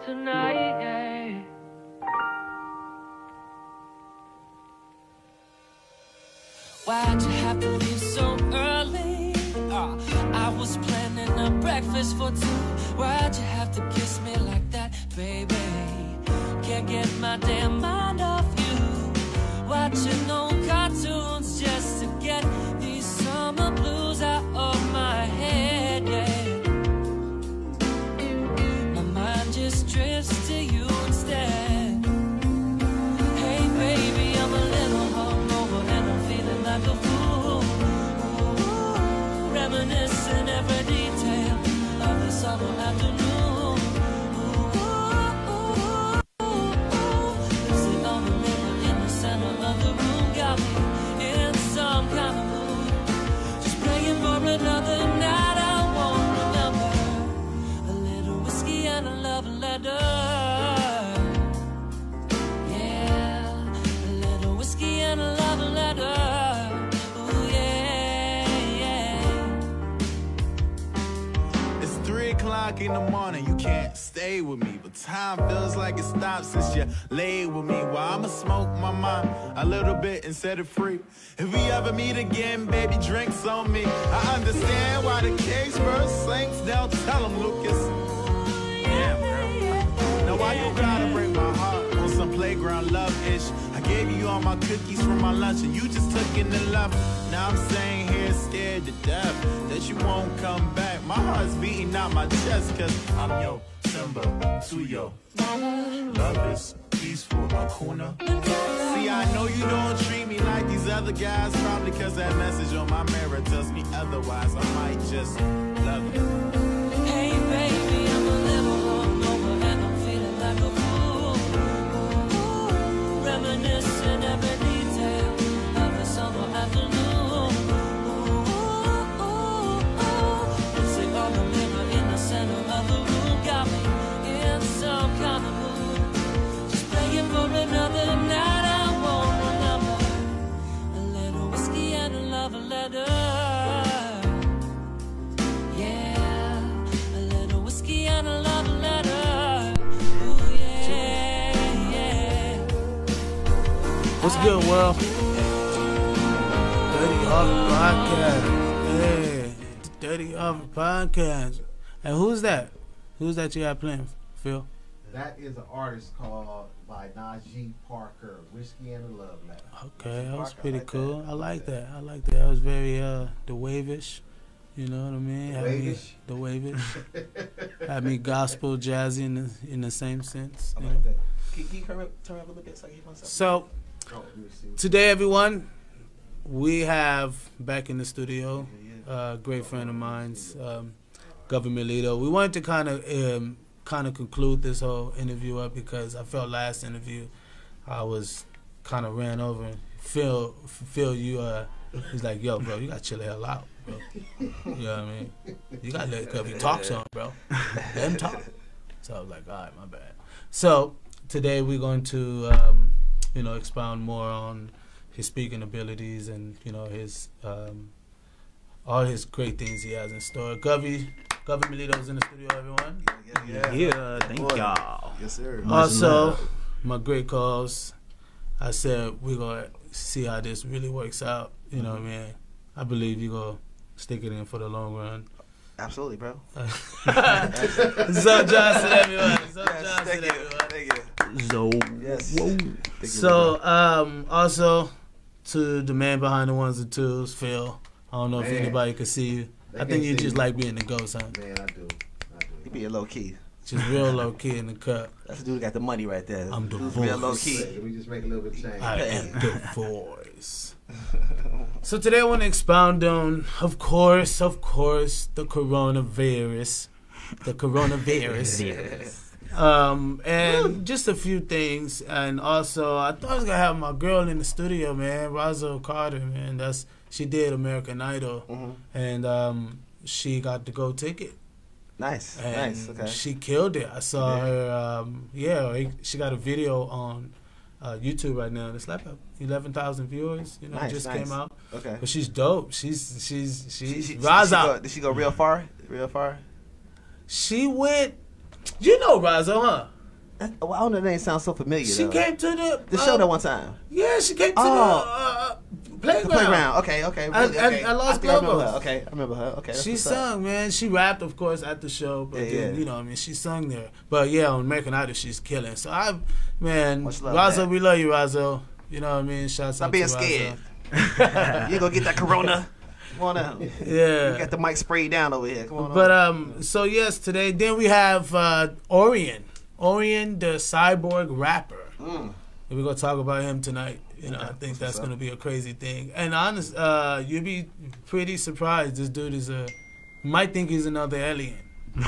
tonight, yeah. Why'd you have to leave so early? I was planning a breakfast for two. Why'd you have to kiss me like that, baby? Can't get my damn mind off you. Watching old cartoons just to get these summer blues out of my head, yeah. My mind just drifts to you instead. Hey baby, I'm a little hungover and I'm feeling like a fool. Ooh, reminiscing every detail of the summer afternoon. Another night I won't remember. A little whiskey and a love letter. Yeah, a little whiskey and a love letter. Ooh, yeah, yeah. It's 3 o'clock in the morning, you can't stay with me, but time feels like it stopped since you laid with me. Well, I'ma smoke my mind a little bit and set it free. If we ever meet again, baby, drinks on me. I understand why the cage first sinks down. Tell him, Lucas. Damn, girl. Now why you gotta break my heart on some playground love-ish? I gave you all my cookies from my lunch and you just took it and left. Now I'm staying here scared to death that you won't come back. My heart's beating out my chest cause I'm your Simba to your love is peaceful, Hakuna. See, I know you don't treat me like these other guys, probably cause that message on my mirror tells me otherwise. I might just love you. Hey baby, I'm a little hungover and I'm feeling like a fool. Ooh, reminiscing every detail of the summer afternoon. Ooh, lipstick on the mirror in the center of the room got me in some kind of mood. Just praying for another night. Letter. Yeah, a little whiskey and a love letter. Ooh, yeah, yeah. What's good, world? Dirty Offer Podcast. Hey, Dirty Offer Podcast. And who's that? Who's that you got playing, Phil? That is an artist called by Najee Parker, Whiskey and a Love Letter. Okay, that was pretty cool. I like that. I like that. It was very the wavish. You know what I mean? The wavish. Had me gospel jazzy in the same sense. I like that. Can you turn up a little bit so I can hear myself? So today, everyone, we have back in the studio a great friend of mine's, Government Leader. We wanted to kind of conclude this whole interview up because I felt last interview I was kind of ran over. Phil, he's like, yo, bro, you got to chill the hell out, bro. You know what I mean? You got to let Cubby talk some, bro. Let him talk. So I was like, all right, my bad. So today we're going to, expound more on his speaking abilities and, his all his great things he has in store. Government Leader's in the studio, everyone. Yeah, thank y'all. Yes, sir. Also, my great calls. I said we're going to see how this really works out. You know what I mean? I believe you're going to stick it in for the long run. Absolutely, bro. So Johnson, everyone. Thank you. Yes. So, also, to the man behind the ones and twos, Phil. I don't know if anybody can see you. I think you just like being the ghost, huh? Man, I do. You be a low key. Just real low key in the cup. That's the dude who got the money right there. I'm the voice. Real low key. We just make a little bit of change. I am the voice. So today I want to expound on, of course, the coronavirus. The coronavirus. And just a few things. And also, I thought I was going to have my girl in the studio, man. Razo Carter, man. She did American Idol. And she got the gold ticket. Nice. Okay. She killed it. I saw her. She got a video on YouTube right now. It's like 11,000 viewers. Just came out. Okay. But she's dope. She's Did she go real far? She went. You know Razo, huh? Well, I don't know. That name sounds so familiar. She though. came to the show that one time. Yeah, she came to the playground. The playground. Okay. Really, okay. I Los I remember Globos. her. Okay, I remember her. Okay. She sung, man. She rapped, of course, at the show, but then, you know, I mean, she sung there. But yeah, on American Idol, she's killing. So Razo, we love you, Razo. You know what I mean? Shouts out to Razo. Stop being scared. You gonna get that corona? Come on out. Yeah. You got the mic sprayed down over here. Come on. But so yes, today then we have Orion, the cyborg rapper. And we're gonna talk about him tonight. You know, I think that's gonna be a crazy thing. And honest, you'd be pretty surprised. This dude is might think he's another alien,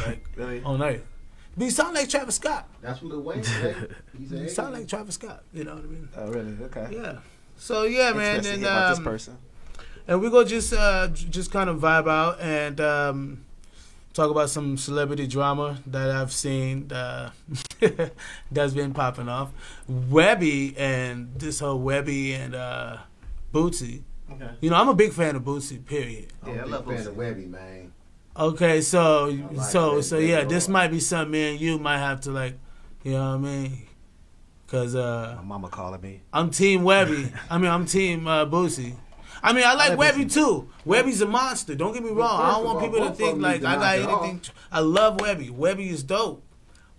like really? On Earth. But he sound like Travis Scott. That's what the Wayne said. He sound like Travis Scott. You know what I mean? Oh, really? Okay. Yeah. So yeah, man. And about this person. And we're going to just kind of vibe out and talk about some celebrity drama that I've seen that's been popping off. Webby and this whole Webby and Bootsy. Okay. You know, I'm a big fan of Bootsy, period. Yeah, I love fan of Webby, man. Okay, so yeah, this might be something me and you might have to, like, you know what I mean? Because my mama calling me. I'm Team Webby. I'm Team Bootsy. I mean, I like Webby too. Webby's a monster. Don't get me wrong. I don't want people to think like I got anything. I love Webby. Webby is dope.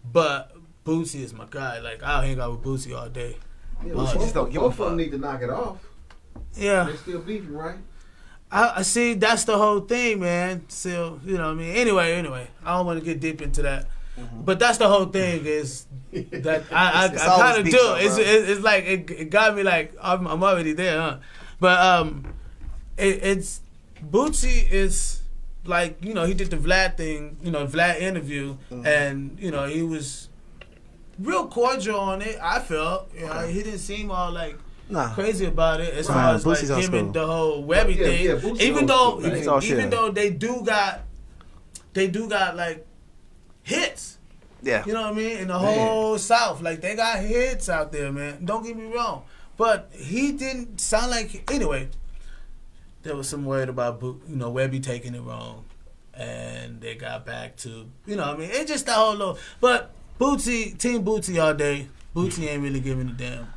But Bootsy is my guy. Like, I'll hang out with Bootsy all day. Yeah, just don't give a fuck. Both of them need to knock it off. Yeah. They're still beefing, right? I see. That's the whole thing, man. Still, you know what I mean? Anyway, I don't want to get deep into that. But that's the whole thing is that I kind of do. It's like, it got me like, I'm already there, huh? But it's Bootsy is like, you know, he did the Vlad thing, you know, Vlad interview, and you know, he was real cordial on it. I felt, you know, he didn't seem all like crazy about it as far as like him and the whole Webby thing. Yeah, even though they do got like hits. Yeah. You know what I mean? In the whole South, like they got hits out there, man. Don't get me wrong. But he didn't sound like... Anyway, there was some word about, you know, Webby taking it wrong. And they got back to... You know what I mean? It's just that whole little... But Bootsy, Team Bootsy all day. Bootsy ain't really giving a damn.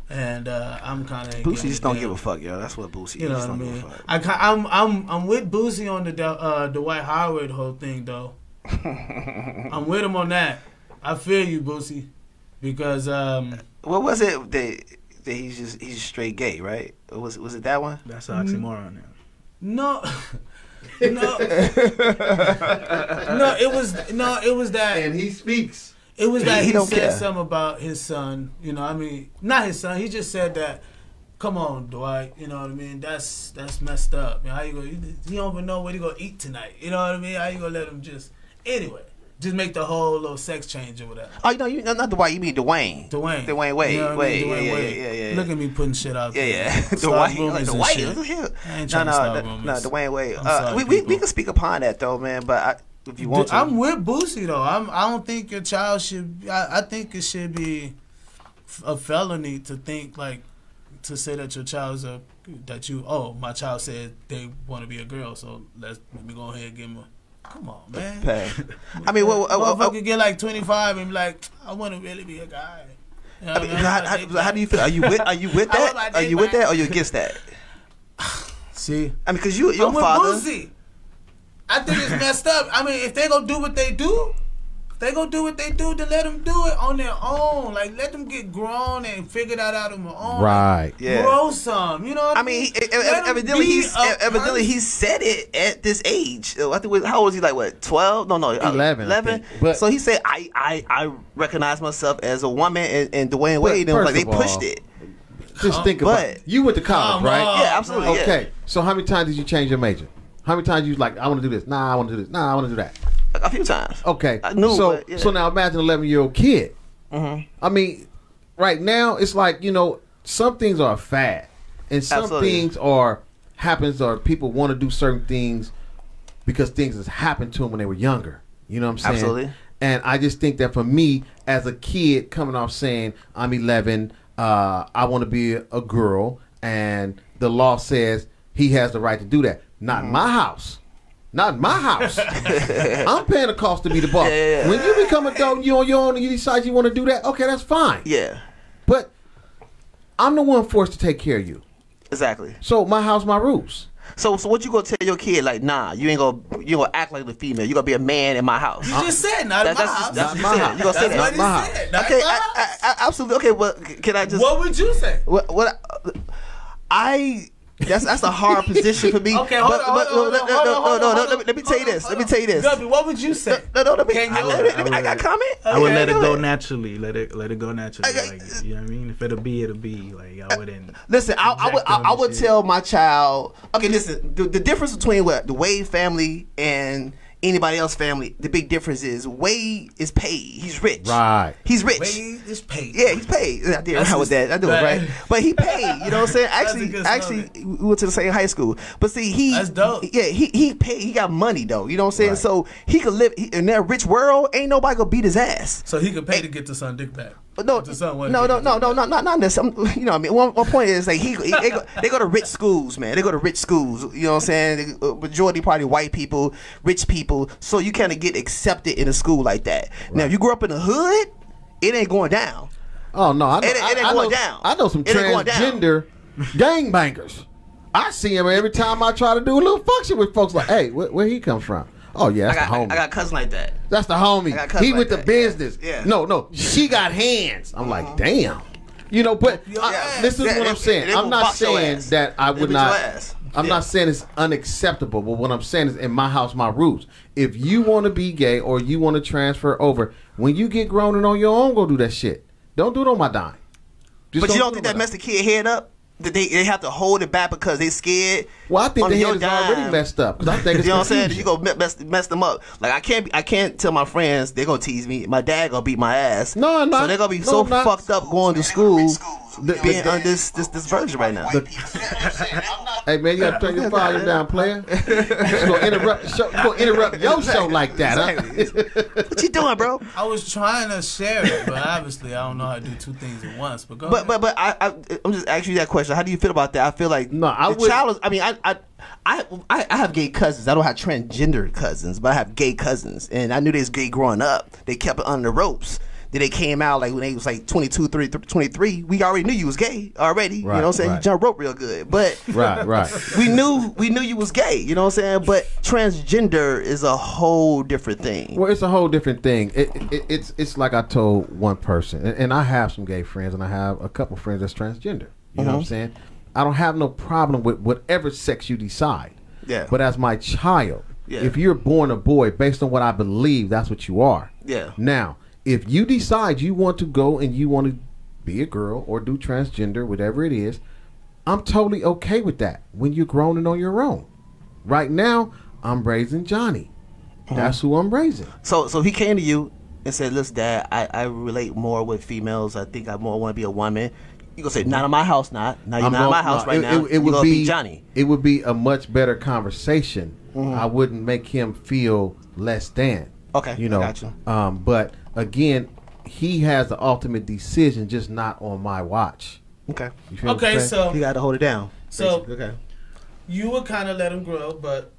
And I'm kind of... Bootsy just don't give a fuck, yo. That's what Bootsy is. You know what I mean? I'm with Bootsy on the Dwight Howard whole thing, though. I'm with him on that. I feel you, Bootsy. Because... what was it that he's straight gay, right? Was it that one? That's an oxymoron now. No, no, it was that. And he speaks. It was that he said something about his son. You know, I mean, not his son. He just said that. Come on, Dwight. You know what I mean? That's messed up. Man, how you gonna? He don't even know what he gonna eat tonight. You know what I mean? How you gonna let him just? Anyway. Just make the whole little sex change or whatever. Oh, you know, not Dwight. You mean Dwayne? Dwayne Wade. You know Wade. Yeah. Look at me putting shit out there. Yeah. Dwight. Like Dwight. I ain't trying to start rumors. No, Dwayne Wade. We can speak upon that though, man. But if you want to, I'm with Boosie though. I don't think your child should. I think it should be a felony to think like to say that your child's my child said they want to be a girl, so let me go ahead and give him a. Come on, man. I mean, motherfucker get like 25 and be like, I want to really be a guy. You know how do you feel? Are you with that? Are you with that or are you against that? See, I mean, because you're a father. Boosie. I think it's messed up. I mean, if they gonna do what they do, then let them do it on their own. Like, let them get grown and figure that out on their own. Right. Like, yeah. Grow some. You know what I mean? Evidently he said it at this age. I think how old was he? Like what? 12? No, 11. But so he said, I recognize myself as a woman, and Dwayne Wade. And like they pushed it. Just think about it. You went to college, right? Yeah, absolutely. Okay. Yeah. So how many times did you change your major? How many times you like, I want to do this? Nah, I want to do this. Nah, I want to do that. A few times. Okay. I knew, so now imagine an 11-year-old kid. I mean, right now it's like, you know, some things are a fad, and some things happens or people want to do certain things because things has happened to them when they were younger. You know what I'm saying? Absolutely. And I just think that for me as a kid coming off saying I'm 11, I want to be a girl, and the law says he has the right to do that. Not in my house. Not in my house. I'm paying the cost to be the boss. Yeah. When you become adult, you on your own, and you decide you want to do that. Okay, that's fine. Yeah. But I'm the one forced to take care of you. Exactly. So my house, my rules. So what you gonna tell your kid? Like, nah, you gonna act like the female. You gonna be a man in my house. You just said not in my house. That's what you said. You gonna say that? Not my house. Okay, I absolutely. Okay, well, can I just? What would you say? That's a hard position for me. Okay, hold on. Let me tell you this. Gubby, what would you say? No, I got comment. I would let it go naturally. Let it go naturally. Like, you know what I mean? If it'll be, it'll be. Like, I wouldn't. Listen, I would tell my child. Okay, listen. The difference between the Wade family and anybody else's family, the big difference is Wade is paid. He's rich. Right. He's rich. Wade is paid. Yeah, he's paid. I did right with that. I do it right. But he paid. You know what I'm saying? Actually, we went to the same high school. But see, that's dope. Yeah, he paid. He got money though. You know what I'm saying? Right. So he could live in that rich world. Ain't nobody gonna beat his ass. So he could pay to get the son dick back. No, not necessarily. You know what I mean? One point is like they go to rich schools, man. They go to rich schools. You know what I'm saying? Majority probably white people, rich people. So you kind of get accepted in a school like that. Right. Now, if you grew up in the hood, it ain't going down. Oh no, it ain't going down. I know some transgender gangbangers. I see him every time I try to do a little function with folks. Like, hey, where he come from? Oh yeah, that's the homie. I got cousins like that. That's the homie. He with the business. Yeah. No, she got hands. I'm like, damn. You know, but this is what I'm saying. I'm not saying that I would not. I'm not saying it's unacceptable, but what I'm saying is in my house, my rules. If you want to be gay or you want to transfer over, when you get grown and on your own, go do that shit. Don't do it on my dime. But you don't think that messed the kid head up? That they have to hold it back because they scared. Well, I think the head is already messed up. I think it's you know what I'm saying? You go mess them up. Like I can't tell my friends they're gonna tease me. My dad gonna beat my ass. No, I'm not. So they're gonna be fucked up going to school, being on this version right now. Hey man, you gotta turn your volume down, player. It's gonna interrupt your show like that. Huh? What you doing, bro? I was trying to share it, but obviously I don't know how to do two things at once. But I'm just asking you that question. How do you feel about that? I feel like I have gay cousins. I don't have transgender cousins, but I have gay cousins, and I knew they was gay growing up. They kept it under the ropes. Then they came out like when they was like 22, 23. We already knew you was gay already. Right, you know what I'm saying? You jump rope real good, but right. We knew you was gay. You know what I'm saying? But transgender is a whole different thing. Well, it's a whole different thing. It's like I told one person, and I have some gay friends, and I have a couple friends that's transgender. You know what I'm saying? I don't have no problem with whatever sex you decide. Yeah. But as my child, if you're born a boy, based on what I believe, that's what you are. Yeah. Now, if you decide you want to go and you want to be a girl or do transgender, whatever it is, I'm totally okay with that when you're grown and on your own. Right now, I'm raising Johnny. That's who I'm raising. So he came to you and said, listen, Dad, I relate more with females. I think I more want to be a woman. You gonna say, not in my house, not. Now you're not in my house right now. It would be Johnny. It would be a much better conversation. I wouldn't make him feel less than. Okay, you know. I got you. But again, he has the ultimate decision, just not on my watch. Okay. Okay, so you got to hold it down. So okay, you would kind of let him grow, but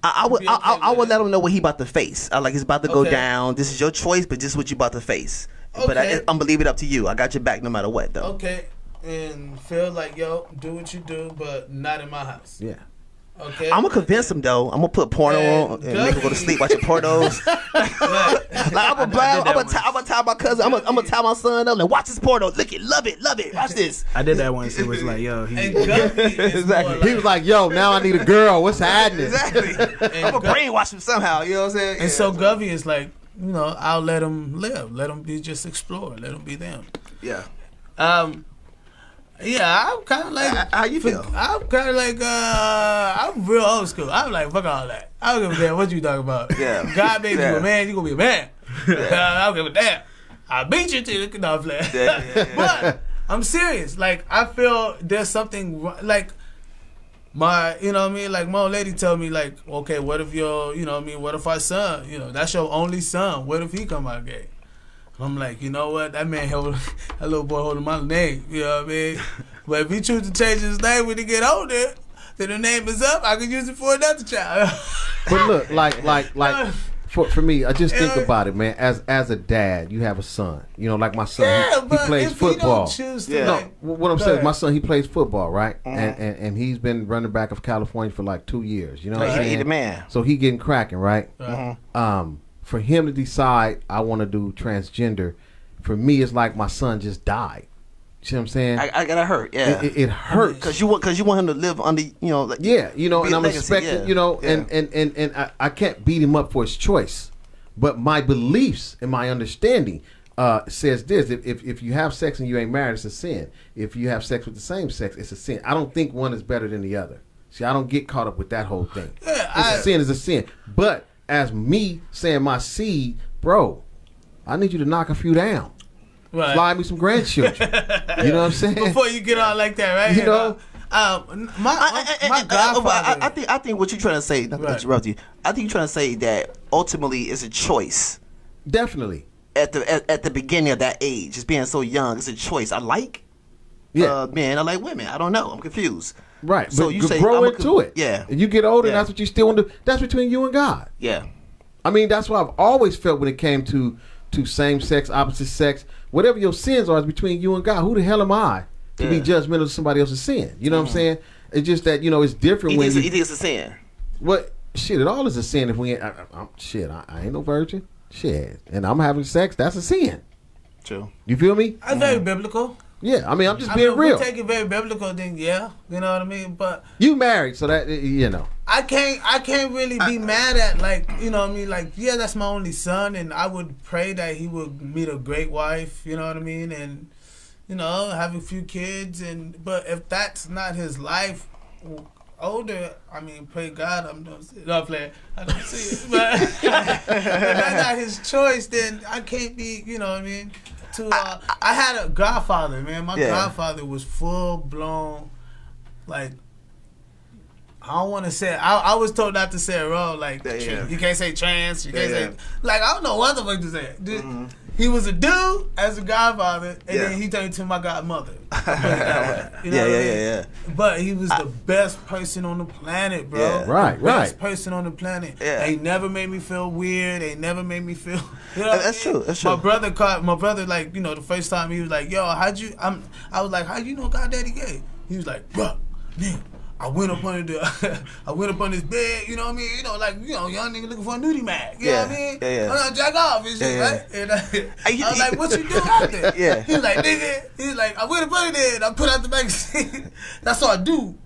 I would let him know what he about to face. Like it's about to go down. This is your choice, but this is what you about to face. Okay. But I'm gonna leave it up to you. I got your back no matter what, though. Okay, and feel like do what you do, but not in my house. Yeah. Okay. I'm gonna convince him though. I'm gonna put porno on and make him go to sleep watching pornos. I'm gonna tell my cousin. I'm gonna tell my son up. Like, watch this porno. Look it, love it. Watch this. I did that once. It was like, yo, exactly. He was like, yo, now I need a girl. What's happening? Exactly. I'm gonna brainwash him somehow. You know what I'm saying? And so Govey is like, I'll let them live. Let them be just explore. Let them be them. Yeah. Yeah, I'm kind of like. How you feel? I'm kind of like. I'm real old school. I'm like, fuck all that. I don't give a damn what you talking about. Yeah. God made you a man. You gonna be a man. I don't give a damn. I beat you to the flat. But I'm serious. Like I feel there's something like my, like my old lady told me like, okay, what if what if our son, that's your only son. What if he come out gay? I'm like, you know what? That little boy holding my name. You know what I mean? But if he choose to change his name when he get older, then the name is up. I could use it for another child. But look, like. For me, I just think about it, man. As a dad, you have a son. You know, like my son, he plays football. What I'm saying is my son, he plays football, right? And he's been running back of California for like 2 years. You know what I'm saying? He's the man. So he getting cracking, right? For him to decide I want to do transgender, for me, it's like my son just died. You see what I'm saying? I gotta hurt, yeah. It hurts because you want him to live under, you know, like, yeah, you know, and I'm legacy, expecting, you know, and I can't beat him up for his choice, but my beliefs and my understanding says this: if you have sex and you ain't married, it's a sin. If you have sex with the same sex, it's a sin. I don't think one is better than the other. See, I don't get caught up with that whole thing. A sin is a sin. But as me saying my seed, bro, I need you to knock a few down. Right. Fly me some grandchildren. You know what I'm saying? Before you get on like that, right? You know, my godfather. I think what you're trying to say. Not to interrupt you. I think you're trying to say that ultimately it's a choice. Definitely. At the beginning of that age, just being so young, it's a choice. I like men. I like women. I don't know. I'm confused. Right. So but you say grow into it. Yeah. And you get older, and that's what you still want to do. That's between you and God. Yeah. I mean, that's what I've always felt when it came to same sex, opposite sex. Whatever your sins are is between you and God. Who the hell am I to be judgmental of somebody else's sin? You know what I'm saying? It's just that, you know, it's different when you think it's a sin. What? Shit, it all is a sin if we ain't. I ain't no virgin. Shit. And I'm having sex. That's a sin. True. You feel me? That's very biblical. Yeah, I mean, I'm just being real. If we take it very biblical, then yeah, you know what I mean. But you married, so that, you know. I can't really be mad at, like, you know what I mean. Like, yeah, that's my only son, and I would pray that he would meet a great wife. You know what I mean, and you know, have a few kids. And but if that's not his life, older, I mean, pray God, I'm not playing. I don't see it, but if that's not his choice, then I can't be. You know what I mean. I had a godfather, man. My godfather was full blown, like, I don't want to say it. I was told not to say it wrong. Like, you can't say trans. You can't say, like, I don't know what the fuck to say. Dude, he was a dude as a godfather, and then he turned into my godmother. You know what I mean? But he was the best person on the planet, bro. Yeah. Right. Best person on the planet. Yeah. They never made me feel weird. They never made me feel. You know That's true. That's true. My brother, like, you know, the first time he was like, "Yo, I was like, how you know Goddaddy gay?" He was like, "Bro, nigga, I went up on his bed, you know what I mean? You know, like, you know, young nigga looking for a nudie mag. You know what I mean? I'm gonna jack off and shit, right? And I was like, what you do out there? He was like, nigga, he's like, I went up on it and I put out the magazine. I saw a dude.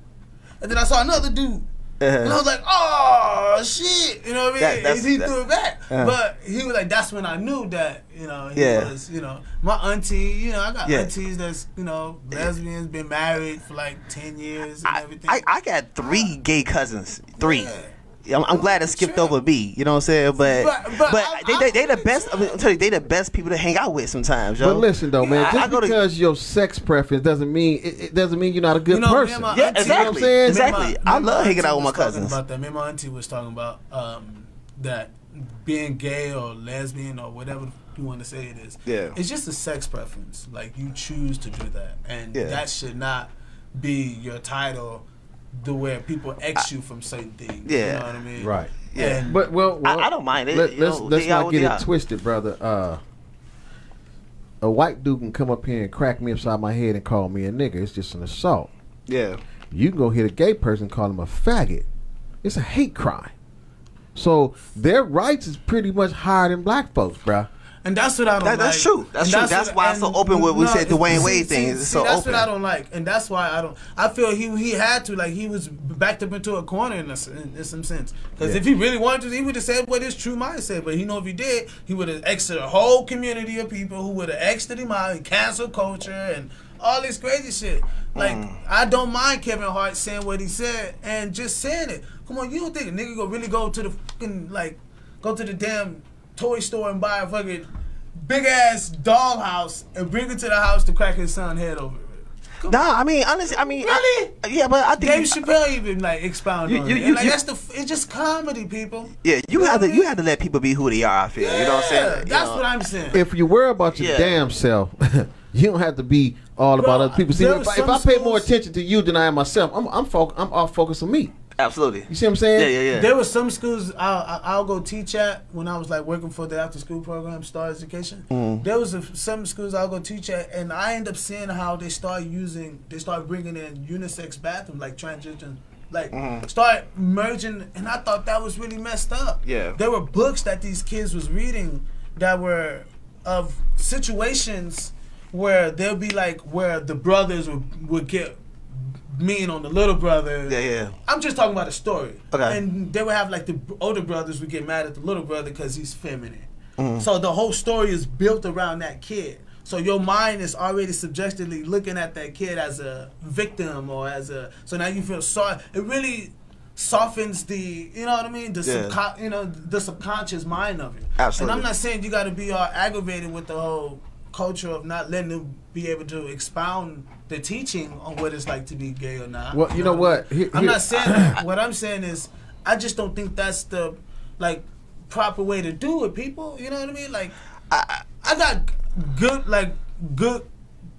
And then I saw another dude. And I was like, oh, shit. You know what I mean? And he threw it back. But he was like, that's when I knew that, you know, he was, you know, my auntie, you know, I got aunties that's, you know, lesbians, been married for like 10 years and everything. I got 3 gay cousins. 3. I'm glad it skipped over me. You know what I'm saying? But they the best. I'm telling you, they the best people to hang out with sometimes. Yo. But listen though, man, just because your sex preference doesn't mean it doesn't mean you're not a good person. Yeah, exactly. You know what I'm saying? Exactly. I love hanging out with my cousins. About that. Me and my auntie was talking about that being gay or lesbian or whatever you want to say it is. Yeah, it's just a sex preference. Like, you choose to do that, and that should not be your title. The way people X you from certain things. Yeah. You know what I mean? Right. Yeah. And, but well, I don't mind it. Let's not get it twisted, brother. A white dude can come up here and crack me upside my head and call me a nigger. It's just an assault. Yeah. You can go hit a gay person and call him a faggot. It's a hate crime. So their rights is pretty much higher than black folks, bruh. And that's what I don't like. That's true. That's true. That's why it's so open with we said Dwayne Wade thing. It's so that's open. That's what I don't like. And that's why I don't. I feel he had to, like, he was backed up into a corner in some sense. Because if he really wanted to, he would have said what his true mind said. But he know if he did, he would have exited a whole community of people who would have exited him out and cancel culture and all this crazy shit. Like, I don't mind Kevin Hart saying what he said and just saying it. Come on, you don't think a nigga gonna really go to the fucking, like, go to the damn toy store and buy a fucking big ass dollhouse and bring it to the house to crack his son's head over it? Nah, I mean, honestly, really? Yeah, but I think Dave Chappelle even like expound on it. Like, it's just comedy, people. Yeah, you have to let people be who they are. I feel. You know what I'm saying? That's what I'm saying. If you worry about your damn self, You don't have to be all about other people. See, if I pay more attention to you than I am myself, I'm off focus on me. Absolutely. You see what I'm saying? Yeah. There were some schools I'll go teach at when I was like working for the after school program, Star Education. There was some schools I'll go teach at, and I end up seeing how they start bringing in unisex bathrooms, like transgender, start merging, and I thought that was really messed up. Yeah. There were books that these kids was reading that were of situations where they'll be like where the brothers would get mean on the little brother. Yeah. I'm just talking about a story. Okay. And they would have like the older brothers would get mad at the little brother because he's feminine. So the whole story is built around that kid. So your mind is already subjectively looking at that kid as a victim or so now you feel sorry. It really softens the, you know what I mean? The subconscious mind of it. Absolutely. And I'm not saying you got to be all aggravated with the whole culture of not letting them be able to expound the teaching on what it's like to be gay or not. Well, you know what? I'm not saying that. What I'm saying is I just don't think that's the proper way to do it, people. You know what I mean? Like I got good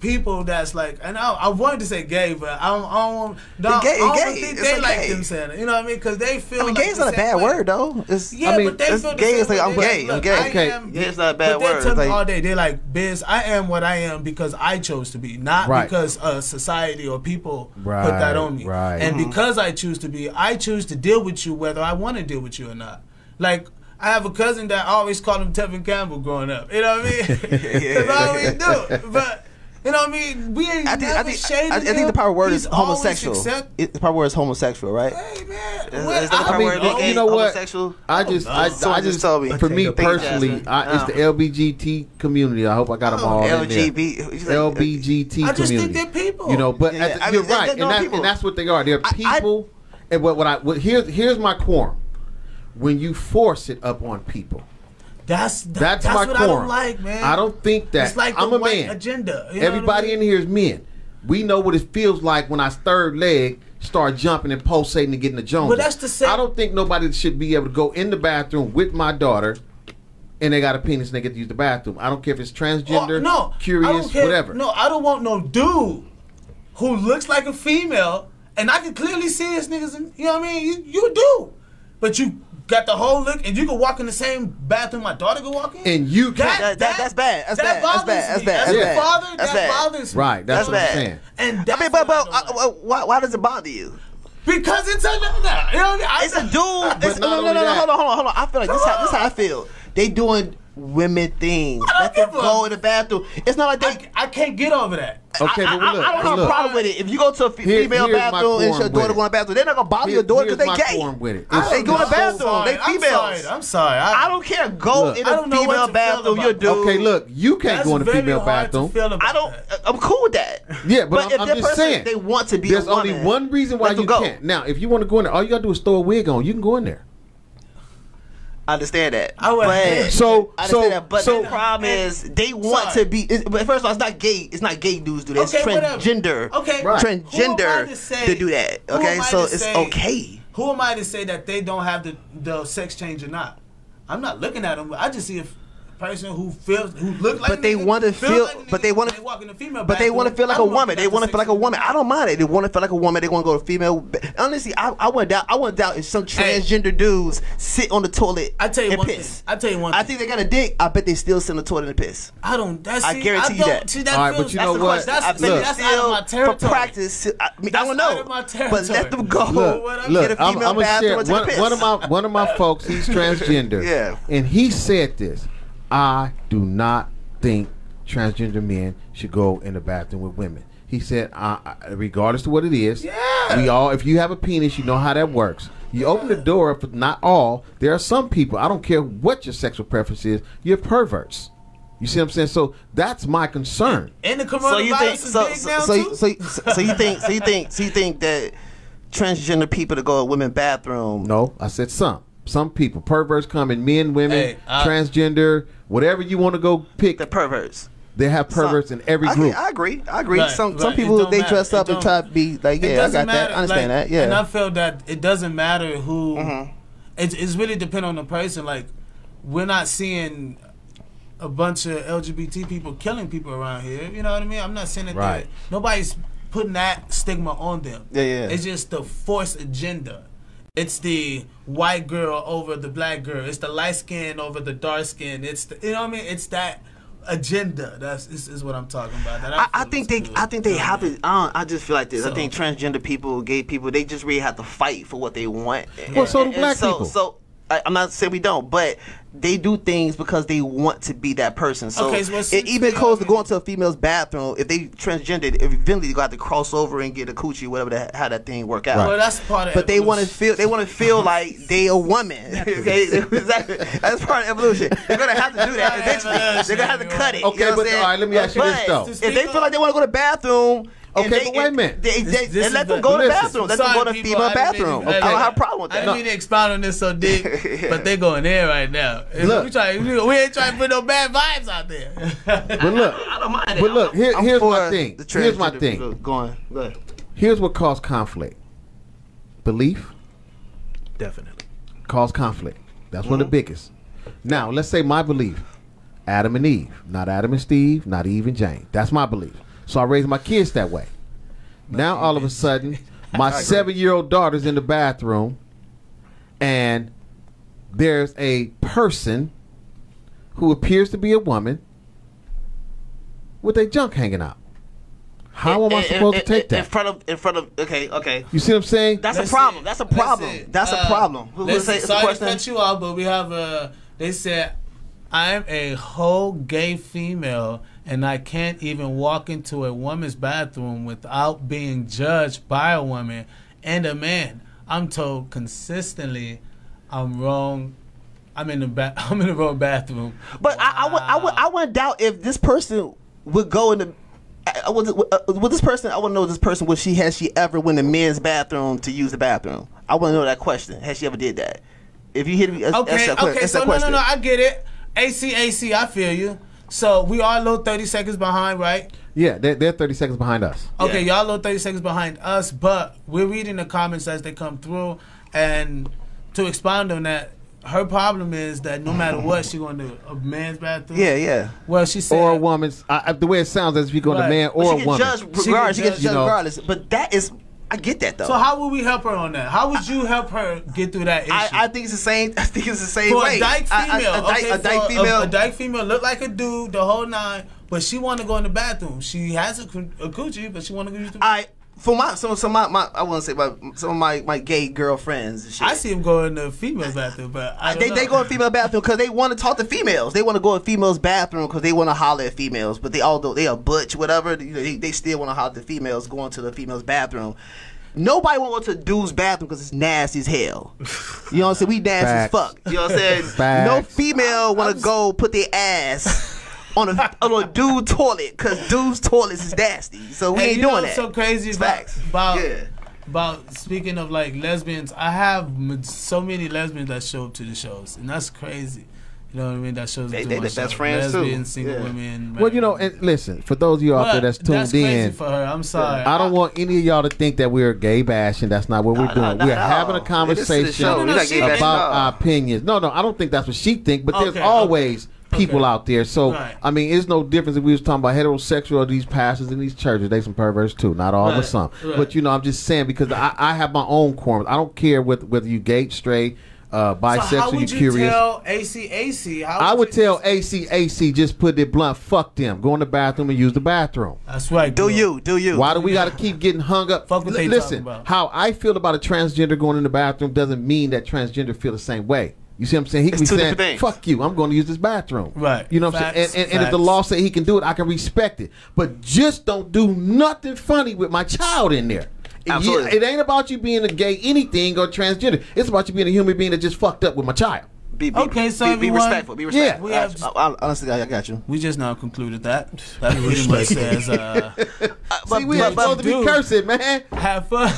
people that's like, and I wanted to say gay, but I don't think they like them saying it. You know what I mean? Because they feel. I mean, gay is not a bad word though. But they feel gay is like I'm gay. Like, okay. It's not a bad word. But they tell me all day, they're like, Biz, I am what I am because I chose to be, not because society or people put that on me. Right. And because I choose to be, I choose to deal with you whether I want to deal with you or not. Like, I have a cousin that I always called him Tevin Campbell growing up. You know what I mean? Because I always do. But you know what I mean? We ain't I think the proper word is homosexual. The proper word is homosexual, right? Hey man, is that the proper word? You know what? Homosexual? I just told me. For me personally, it's the LBGT community. I hope I got them all in there. LBGT community. I just think they're people. You know, but you're right, and that's what they are. They're people. And here's my quorum. When you force it up on people. That's my what quorum. I don't like, man. I don't think that. It's like I'm the a white man. agenda. You know Everybody in here is men. We know what it feels like when our third leg start jumping and pulsating and getting the Jones. But that's the same. I don't think nobody should be able to go in the bathroom with my daughter and they got a penis and they get to use the bathroom. I don't care if it's transgender, curious, whatever. No, I don't want no dude who looks like a female and I can clearly see his niggas. You know what I mean? You a dude. But you got the whole look, and you can walk in the same bathroom my daughter can walk in. And you can't. That's bad. That's bad. That's bad. As a father, that bothers me. Right. That's what I'm saying. And I mean, but why does it bother you? Because it's a you know what I mean? It's a dude. No. Hold on. I feel like this how I feel. They doing women things. Let them go in the bathroom. It's not like they. I can't get over that. Okay, but look, I don't have a problem with it. If you go to a female bathroom and your daughter go in the bathroom, they're not gonna bother your daughter because they gay. They go in the bathroom. They females. I'm sorry. I don't care. Go in a female bathroom. You're a dude. Okay, look, you can't go in the female bathroom. I'm cool with that. Yeah, but I'm just saying they want to be. There's only one reason why you can't. Now, if you want to go in there, all you gotta do is throw a wig on. You can go in there. I understand that. But the problem is they want to be. But first of all, it's not gay. It's not gay dudes do that. It's transgender. Okay, transgender to do that. Okay, so it's okay. Who am I to say that they don't have the sex change or not? I'm not looking at them. I just see if person who look like. But they want to feel. But they want to. But they want to feel like a woman. They want to feel like a woman. I don't mind it. They want to feel like a woman. They want to go to female. Honestly, I went down. If some transgender dudes sit on the toilet and piss. I tell you one. I think they got a dick. I bet they still sit on the toilet and piss. I don't. I guarantee you that. All right, but you know what? That's out of my territory. For practice, I don't know. But let them go. Look, I'm gonna share one of my folks. He's transgender. Yeah, and he said this. I do not think transgender men should go in the bathroom with women. He said, regardless of what it is, if you have a penis, you know how that works. You open the door up, but not all. There are some people, I don't care what your sexual preference is, you're perverts. You see what I'm saying? So that's my concern. And the coronavirus is big now too? So you think that transgender people to go in women's bathroom? No, I said some. Some people, perverts come in men, women, transgender, whatever you want to go pick. The perverts. They have perverts in every group. I agree. Some people they dress up and try to be like, yeah, I got that. I understand that. Yeah. And I feel that it doesn't matter who. It's really depend on the person. Like, we're not seeing a bunch of LGBT people killing people around here. You know what I mean? I'm not saying that Right. nobody's putting that stigma on them. Yeah. It's just the forced agenda. It's the white girl over the black girl. It's the light skin over the dark skin. It's the, you know what I mean? It's that agenda. That's is what I'm talking about. That I think they have to. I just feel like this. I think transgender people, gay people, they just really have to fight for what they want. Well, so do black people. So I'm not saying we don't, but they do things because they want to be that person. So, it even goes to going to a female's bathroom. If they transgendered, eventually they got to cross over and get a coochie, whatever how that thing work out. Right. Well, that's part of. But they want to feel. They want to feel like they a woman. Okay, exactly. That's part of evolution. They're gonna have to do that eventually. They're gonna have to cut it. Okay, you know but all right, let me ask you this though. If they feel like they want to go to the bathroom. Okay, but wait a minute. They let them go to the bathroom. Let them go to the female bathroom. I don't have a problem with that. I didn't mean to expound on this so deep, but they going there right now. Look. We ain't trying to put no bad vibes out there. But look, I don't mind it. but look, here's my thing. Here's my Go thing. Go ahead. Here's what caused conflict. Belief Definitely. caused conflict. That's one of the biggest. Now, let's say my belief. Adam and Eve. Not Adam and Steve, not Eve and Jane. That's my belief. So I raised my kids that way. Now all of a sudden, my 7-year-old daughter's in the bathroom, and there's a person who appears to be a woman with a junk hanging out. How am I supposed to take that? In front of. Okay. You see what I'm saying? That's a problem. That's a problem. That's a problem. Who would say it's a sorry to question? cut you off, but we have they said, I'm a whole gay female, and I can't even walk into a woman's bathroom without being judged by a woman and a man. I'm told consistently I'm wrong. I'm in the wrong bathroom. But wow. I wouldn't doubt if this person would go in the. Would this person? I want to know this person. Has she ever went in the men's bathroom to use the bathroom? I want to know that question. Has she ever did that? If you hit me, okay. So no, I get it. AC, I feel you. So we are a little 30 seconds behind, right? Yeah, they're 30 seconds behind us. Okay, y'all a little 30 seconds behind us, but we're reading the comments as they come through, and to expound on that, her problem is that no matter what, she going to a man's bathroom. Yeah. Well, she said, or a woman's. The way it sounds, as if you go to a man or a woman. She gets judged regardless. But that is. I get that though. So how would we help her on that? How would you help her get through that issue? I think it's the same. I think it's the same for way. A dyke female, a dyke female look like a dude the whole nine, but she want to go in the bathroom. She has a coochie, but she want to go use the bathroom. I want to say some of my gay girlfriends and shit. I see them go in the female bathroom, but they go in the female bathroom because they want to talk to females. They want to go in females' bathroom because they want to holler at females. But although they are butch, whatever, they still want to holler at females going to the females' bathroom. Nobody want to go to a dude's bathroom because it's nasty as hell. You know what I'm saying? We nasty as fuck. You know what I'm saying? Facts. No female want to go put their ass on a dude toilet because dude's toilets is nasty. So we ain't doing that. So crazy about speaking of like lesbians. I have so many lesbians that show up to the shows, and that's crazy. You know what I mean? That shows that's friends lesbians, too. single women. Well, and listen, for those of you out there that's tuned that's crazy in, for her. I'm sorry. I don't want any of y'all to think that we're gay bashing. That's not what we're doing. We're having a conversation about our opinions. No, I don't think that's what she thinks. But there's always people out there. So I mean, it's no difference if we was talking about heterosexual or these pastors in these churches. They some perverts too. Not all, but some. But I'm just saying because I have my own quorums. I don't care whether you gay, straight. Bisexual, so how would you curious. Tell AC? I would tell AC just put it blunt. Fuck them. Go in the bathroom and use the bathroom. That's right. Do you? Why do we got to keep getting hung up? Fuck what they Listen, talking about. how I feel about a transgender going in the bathroom doesn't mean that transgender feel the same way. You see what I'm saying? He can be saying, "Fuck you, I'm going to use this bathroom." Right. You know what I'm saying? And if the law say he can do it, I can respect it. But just don't do nothing funny with my child in there. Absolutely. It ain't about you being a gay anything or transgender. It's about you being a human being that just fucked up with my child. Be respectful. Be respectful. Yeah. Honestly, I got you. We just now concluded that. That pretty much says. See, we ain't supposed to be cursing, man. Have fun.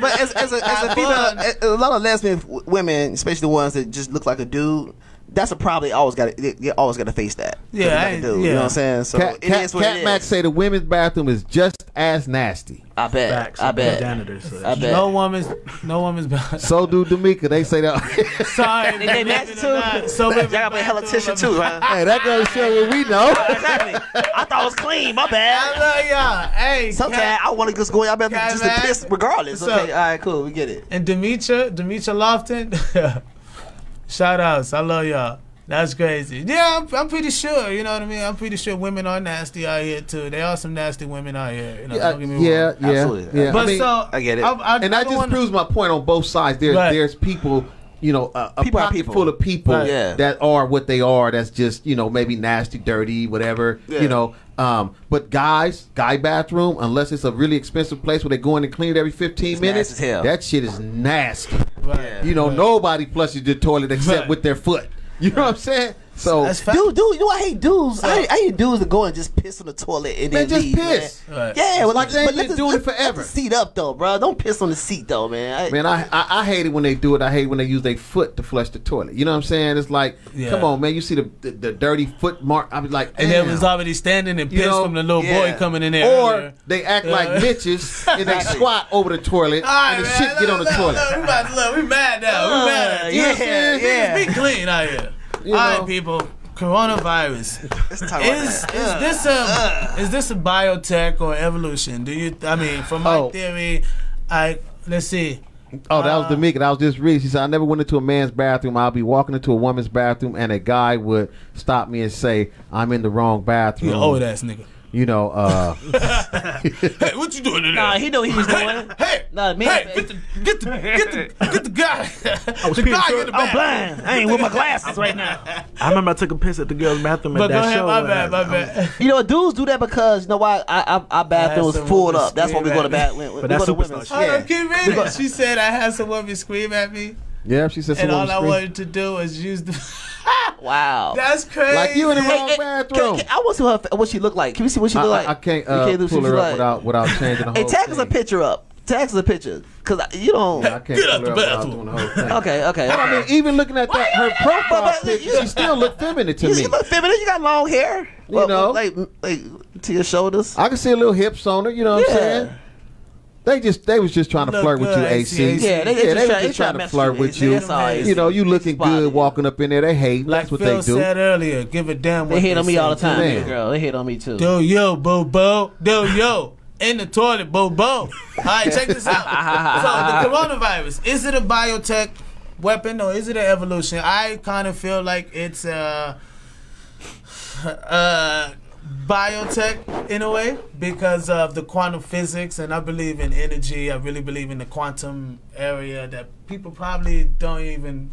But as a female, a lot of lesbian women, especially the ones that just look like a dude, that's a problem. You always got to face that. Yeah, you know what I'm saying. So Cat Mac say the women's bathroom is just as nasty. I bet. Facts. I bet. Janitors, so I bet. No woman's bathroom. So do D'Amica. They say that. Sorry, They nasty too. So Y'all got to play tissue too, right? Hey, that goes to show what we know. Exactly. I thought it was clean. My bad. I love y'all. Hey, Sometimes I want to just go in. I bet just to piss regardless. What's Okay. up? All right. Cool. We get it. And Demetra Lofton, shout outs. I love y'all. That's crazy. Yeah, I'm pretty sure. You know what I mean? I'm pretty sure women are nasty out here too. There are some nasty women out here. You know, don't get me wrong. Absolutely. Yeah. But I mean, so I get it. and that just proves my point on both sides. There's people, you know, a People are pocket people. full of people Right. that are what they are. That's just, you know, maybe nasty, dirty, whatever. Yeah. You know, but guy bathroom, unless it's a really expensive place where they go in and clean it every 15 minutes, nasty as hell. that shit is nasty. Right. You know, Right. nobody flushes the toilet except Right. with their foot. You know what I'm saying? So That's fact. Dude, you know I hate dudes. I hate dudes that go and just piss on the toilet and man, then just leave, piss. man. Right. Yeah, but Like they ain't let been doing it let forever. the seat up though, bro. Don't piss on the seat though, man. Man, I hate it when they do it. I hate when they use their foot to flush the toilet. You know what I'm saying? It's like, Yeah. come on, man. You see the dirty foot mark. I be like, And damn. they was already standing and You pissed know, from the little boy yeah. coming in there. Or earlier. they act like bitches and they squat over the toilet All right, and the man, shit get on the toilet. We mad now. We mad. You know what I'm saying? yeah. Niggas be clean out here. You All right, know. people. Coronavirus. Let's talk about that. Is this a biotech or evolution? I mean, from my theory, let's see. Oh, that was D'Amica. That was just Reese. She said, I never went into a man's bathroom. I'll be walking into a woman's bathroom and a guy would stop me and say, I'm in the wrong bathroom. You old ass nigga. You know, Hey, what you doing today? Nah, he knew what he was doing. Hey, Nah, me. hey, get the guy. I was The peeing, guy sir. in the I'm back. blind. I ain't with my glasses right now. I remember I took a piss at the girl's bathroom at But go that ahead, show. my bad. You know, dudes do that because you know why? Our bathroom was some full women up. That's why we go to scream at bathroom. But We that's go to superstar women's. shit. Hold Yeah. on, keep reading. She said I had some women scream at me, yeah, she said and all someone I was wanted to do was use the. Wow. That's crazy. like you in the wrong Hey, bathroom. I want to see what she look like. Can we see what she look like? I can't do pull what her she up like. without changing the whole Hey, tag us a thing. picture up. Tag us a picture. Because you don't. I can't Get out pull the her up without bathroom. doing the whole thing. Okay. I mean, even looking at that, her profile But picture, she still look feminine to me. You look feminine. You got long hair. You know. like to your shoulders. I can see a little hips on her. You know what I'm Yeah. saying? They was just trying to Look flirt with good, you, AC. AC. Yeah, they was just just trying to mess flirt with with you. you. That's all. You know, you looking Spotty, good yeah. walking up in there. They hate. Like That's what Phil they do. said earlier, give a damn what They hate on me all the say. time, Man. girl. They hate on me too. Do yo, boo boo. Do yo. In the toilet, boo boo. All right, check this out. So the coronavirus, is it a biotech weapon or is it an evolution? I kind of feel like it's biotech in a way because of the quantum physics, and I believe in energy. I really believe in the quantum area that people probably don't even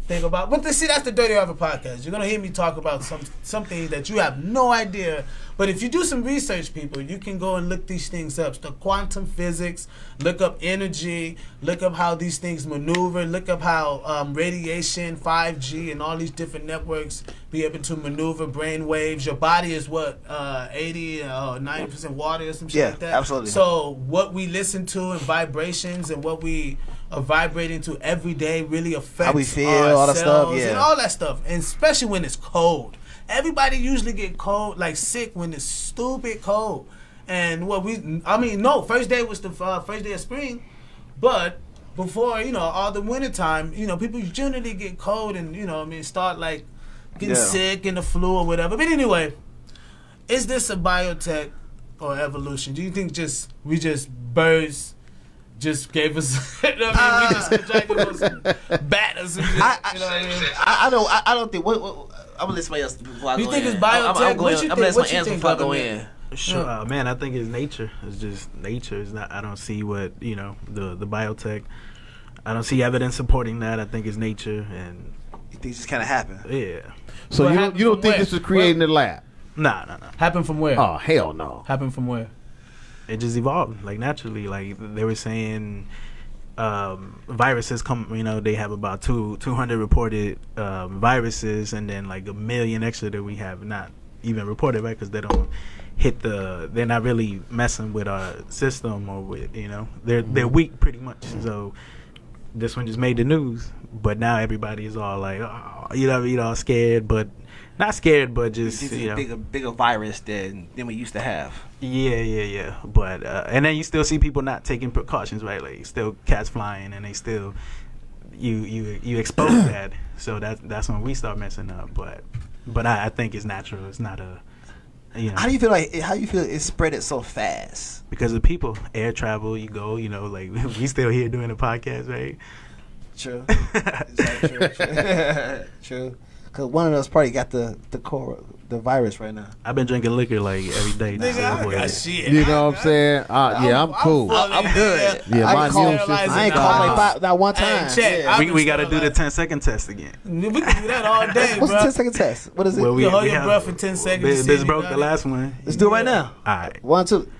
think about. But see, that's the Dirty Harvey podcast. You're gonna hear me talk about something that you have no idea. But if you do some research, people, you can go and look these things up. The quantum physics, look up energy, look up how these things maneuver, look up how radiation, 5G, and all these different networks be able to maneuver brain waves. Your body is what, 80 or 90% water or some shit like that? Yeah, absolutely. So what we listen to and vibrations and what we are vibrating to every day really affects How we feel, our all that stuff, cells yeah. and all that stuff, and especially when it's cold. Everybody usually get cold, like sick when it's stupid cold. And first day was the first day of spring, but before, all the winter time, people generally get cold and, start like getting sick and the flu or whatever. But anyway, is this a biotech or evolution? Do you think birds just gave us, we just contracted us bat or some shit, I don't think. I'm gonna let somebody else before I go in. You think it's biotech? I'm gonna let somebody answer before I go in. Sure, man. I think it's nature. It's just nature. It's not. I don't see what the biotech. I don't see evidence supporting that. I think it's nature, and You think it just kind of happened? yeah. So What you happened don't from think where? this was created in the lab? Nah. Happened from where? Oh hell no! Happened from where? It just evolved like naturally. Like they were saying, viruses come. They have about 200 reported viruses, and then like 1 million extra that we have not even reported, right? Because they don't hit they're not really messing with our system or with they're weak pretty much. So this one just made the news, but now everybody is all like, oh, you know, scared, but not scared, but just this is a bigger virus than we used to have. Yeah. But and then you still see people not taking precautions, right? Like still cats flying, and they still you expose that. So that's when we start messing up. But I think it's natural. It's not a How do you feel it spread it so fast? Because of people, air travel. You go, like we still here doing the podcast, right? True. True. Because one of us probably got the virus right now. I've been drinking liquor like every day. Nigga, I got shit. You know what I'm saying? Yeah, I'm cool. I'm good. Yeah, my immune system. I ain't called like that one time. Hey, check. We got to do the 10-second test again. We can do that all day, What's bro. the 10-second test? What is it? You hold your breath for 10 seconds. Biz broke the last one. Let's do it right now. All right. 1, 2.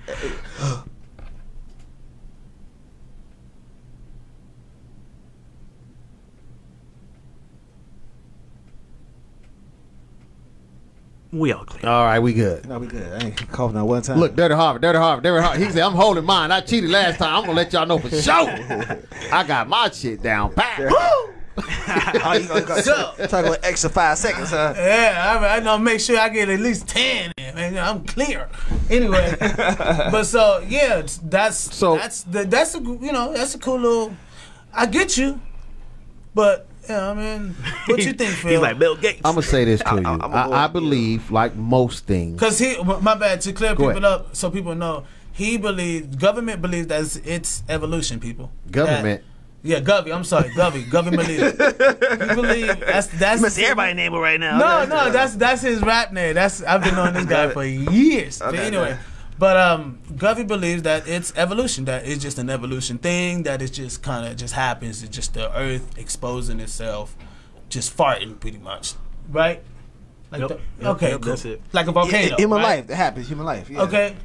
We all clear. All right, we good. No, we good. I ain't coughing that one time. Look, Dirty Harvard. He said, I'm holding mine. I cheated last time. I'm going to let y'all know for sure. I got my shit down pat. You talking about extra 5 seconds, huh? Yeah, I know. Make sure I get at least 10. Man, I'm clear. Anyway, but so yeah, that's a cool little. I get you, but yeah, I mean, what you think, Phil? He's like Bill Gates. I'm going to say this to you. I believe, like most things. Because my bad, to clear people up so people know, government believes that it's evolution, people. Government? I'm sorry, government believes. He believe that's you must see everybody name it right now. No, that's his rap name. I've been knowing this guy for years. But anyway. But Govey believes that it's evolution, that it's just an evolution thing, that it just kind of just happens. It's just the earth exposing itself, just farting pretty much, right? Like okay, cool. That's it. Like a volcano. Human right? life, that happens. Human life. Yeah. Okay,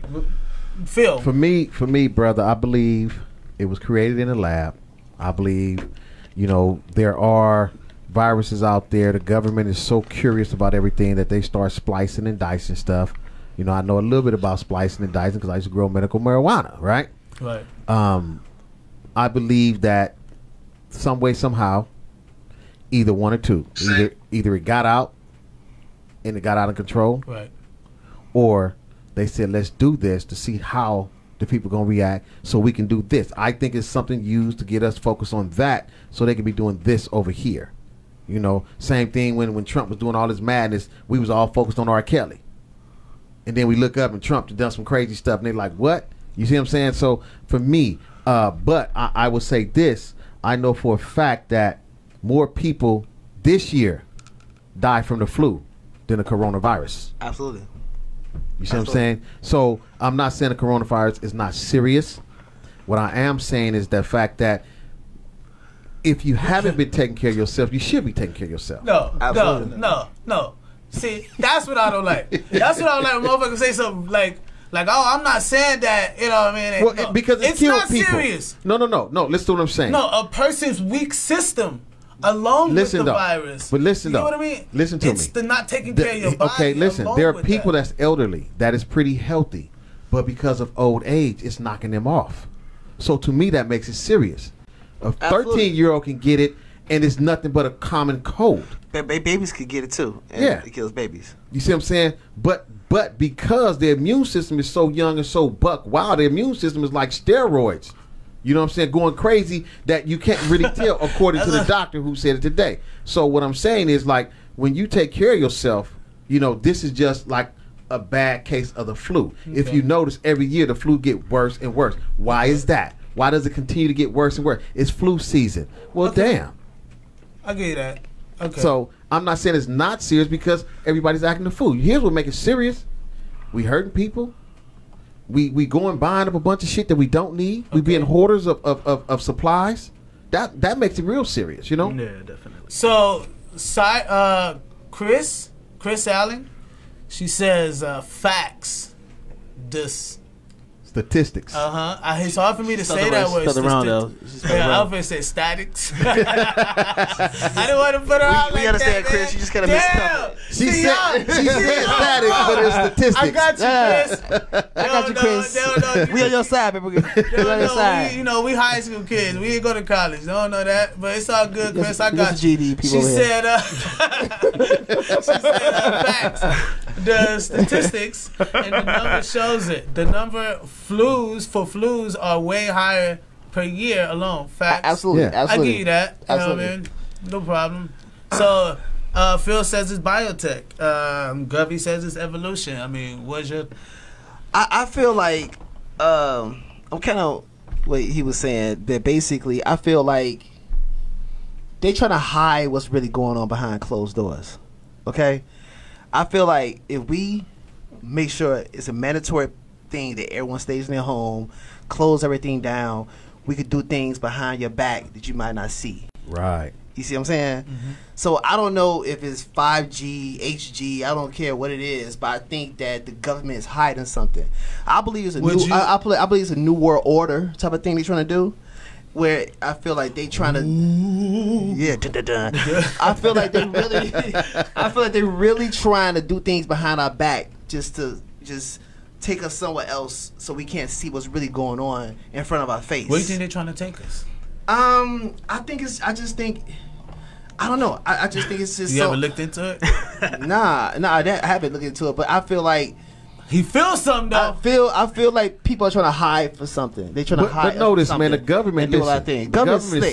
Phil. For me, brother, I believe it was created in a lab. I believe, there are viruses out there. The government is so curious about everything that they start splicing and dicing stuff. I know a little bit about splicing and dicing because I used to grow medical marijuana, right? Right. I believe that some way, somehow, either one or two. Either it got out and it got out of control. Right. Or they said, let's do this to see how the people going to react so we can do this. I think it's something used to get us focused on that so they can be doing this over here. Same thing when Trump was doing all this madness, we was all focused on R. Kelly. And then we look up and Trump done some crazy stuff and they're like, what? You see what I'm saying? So for me, but I would say this, I know for a fact that more people this year die from the flu than the coronavirus. Absolutely. You see what I'm saying? So I'm not saying the coronavirus is not serious. What I am saying is the fact that if you haven't been taking care of yourself, you should be taking care of yourself. No. See, that's what I don't like. That's what I don't like when motherfuckers say something like, oh, I'm not saying that, you know what I mean? Well, because it's not people. Serious. No. Listen to what I'm saying. No, a person's weak system along with the virus. But listen, you know what I mean? Listen to me. It's the not taking care of your body. Okay, listen. There are people that's elderly, that is pretty healthy, but because of old age, it's knocking them off. So to me, that makes it serious. A 13-year-old can get it, and it's nothing but a common cold. Babies could get it too. And it kills babies. You see what I'm saying? But because their immune system is so young and so buck wild, their immune system is like steroids. You know what I'm saying? Going crazy that you can't really tell according to the doctor who said it today. So what I'm saying is, like, when you take care of yourself, this is just like a bad case of the flu. Okay. If you notice, every year the flu get worse and worse. Why is that? Why does it continue to get worse and worse? It's flu season. Well, damn. I get that. Okay. So I'm not saying it's not serious because everybody's acting the fool. Here's what makes it serious: we hurting people. We going buying up a bunch of shit that we don't need. We being hoarders of supplies. That makes it real serious, Yeah, definitely. So, Chris Allen, she says facts. Statistics. It's hard for me to say that word. Yeah, Alfred said statics. I didn't want to put her out like that. We understand, Chris. You just gotta miss it. She said statics, but it's statistics. I got you, Chris. I got you, Chris. We on your side, baby. We on your side. We high school kids. We ain't go to college. Don't know that, but it's all good, Chris. I got you. GD people. She said, facts. The statistics and the number shows it. The number flus are way higher per year alone. Facts. Absolutely. I give you that. You know what I mean? No problem. So Phil says it's biotech. Govey says it's evolution. I mean, what's your... I feel like I'm kind of what he was saying, that basically I feel like they trying to hide what's really going on behind closed doors. Okay? I feel like if we make sure it's a mandatory thing that everyone stays in their home, close everything down, we could do things behind your back that you might not see. Right. You see what I'm saying? Mm-hmm. So I don't know if it's 5G, HG, I don't care what it is, but I think that the government is hiding something. I believe it's a I believe it's a new world order type of thing they're trying to do, where I feel like they trying to I feel like they're really trying to do things behind our back just to take us somewhere else so we can't see what's really going on in front of our face. Where do you think they're trying to take us? I don't know. I just think it's just. You ever looked into it? Nah, I haven't looked into it, but I feel like he feels something though. I feel like people are trying to hide for something. They're trying to hide. But notice, man, the government is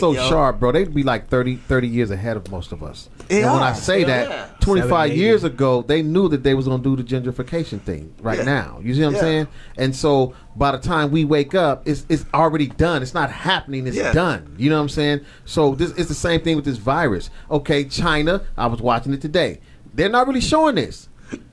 so sharp, bro. They'd be like 30 years ahead of most of us. And when I say that, 25 years ago, they knew that they was gonna do the gentrification thing now. You see what I'm saying? And so by the time we wake up, it's already done. It's not happening. It's done. You know what I'm saying? So it's the same thing with this virus. Okay, China. I was watching it today. They're not really showing this.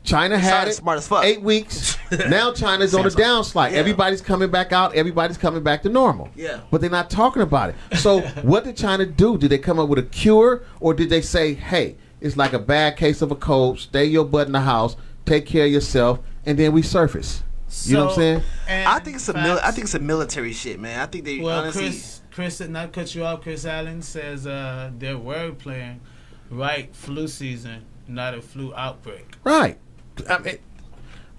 China had it smart as fuck. 8 weeks. Now China's on a downslide. Yeah. Everybody's coming back out. Everybody's coming back to normal. Yeah. But they're not talking about it. So what did China do? Did they come up with a cure, or did they say, "Hey, it's like a bad case of a cold. Stay your butt in the house. Take care of yourself," and then we surface? You know what I'm saying? I think it's a military shit, man. I think they honestly. Chris, not cut you off. Chris Allen says they're word playing. Right, flu season, not a flu outbreak. Right. I mean,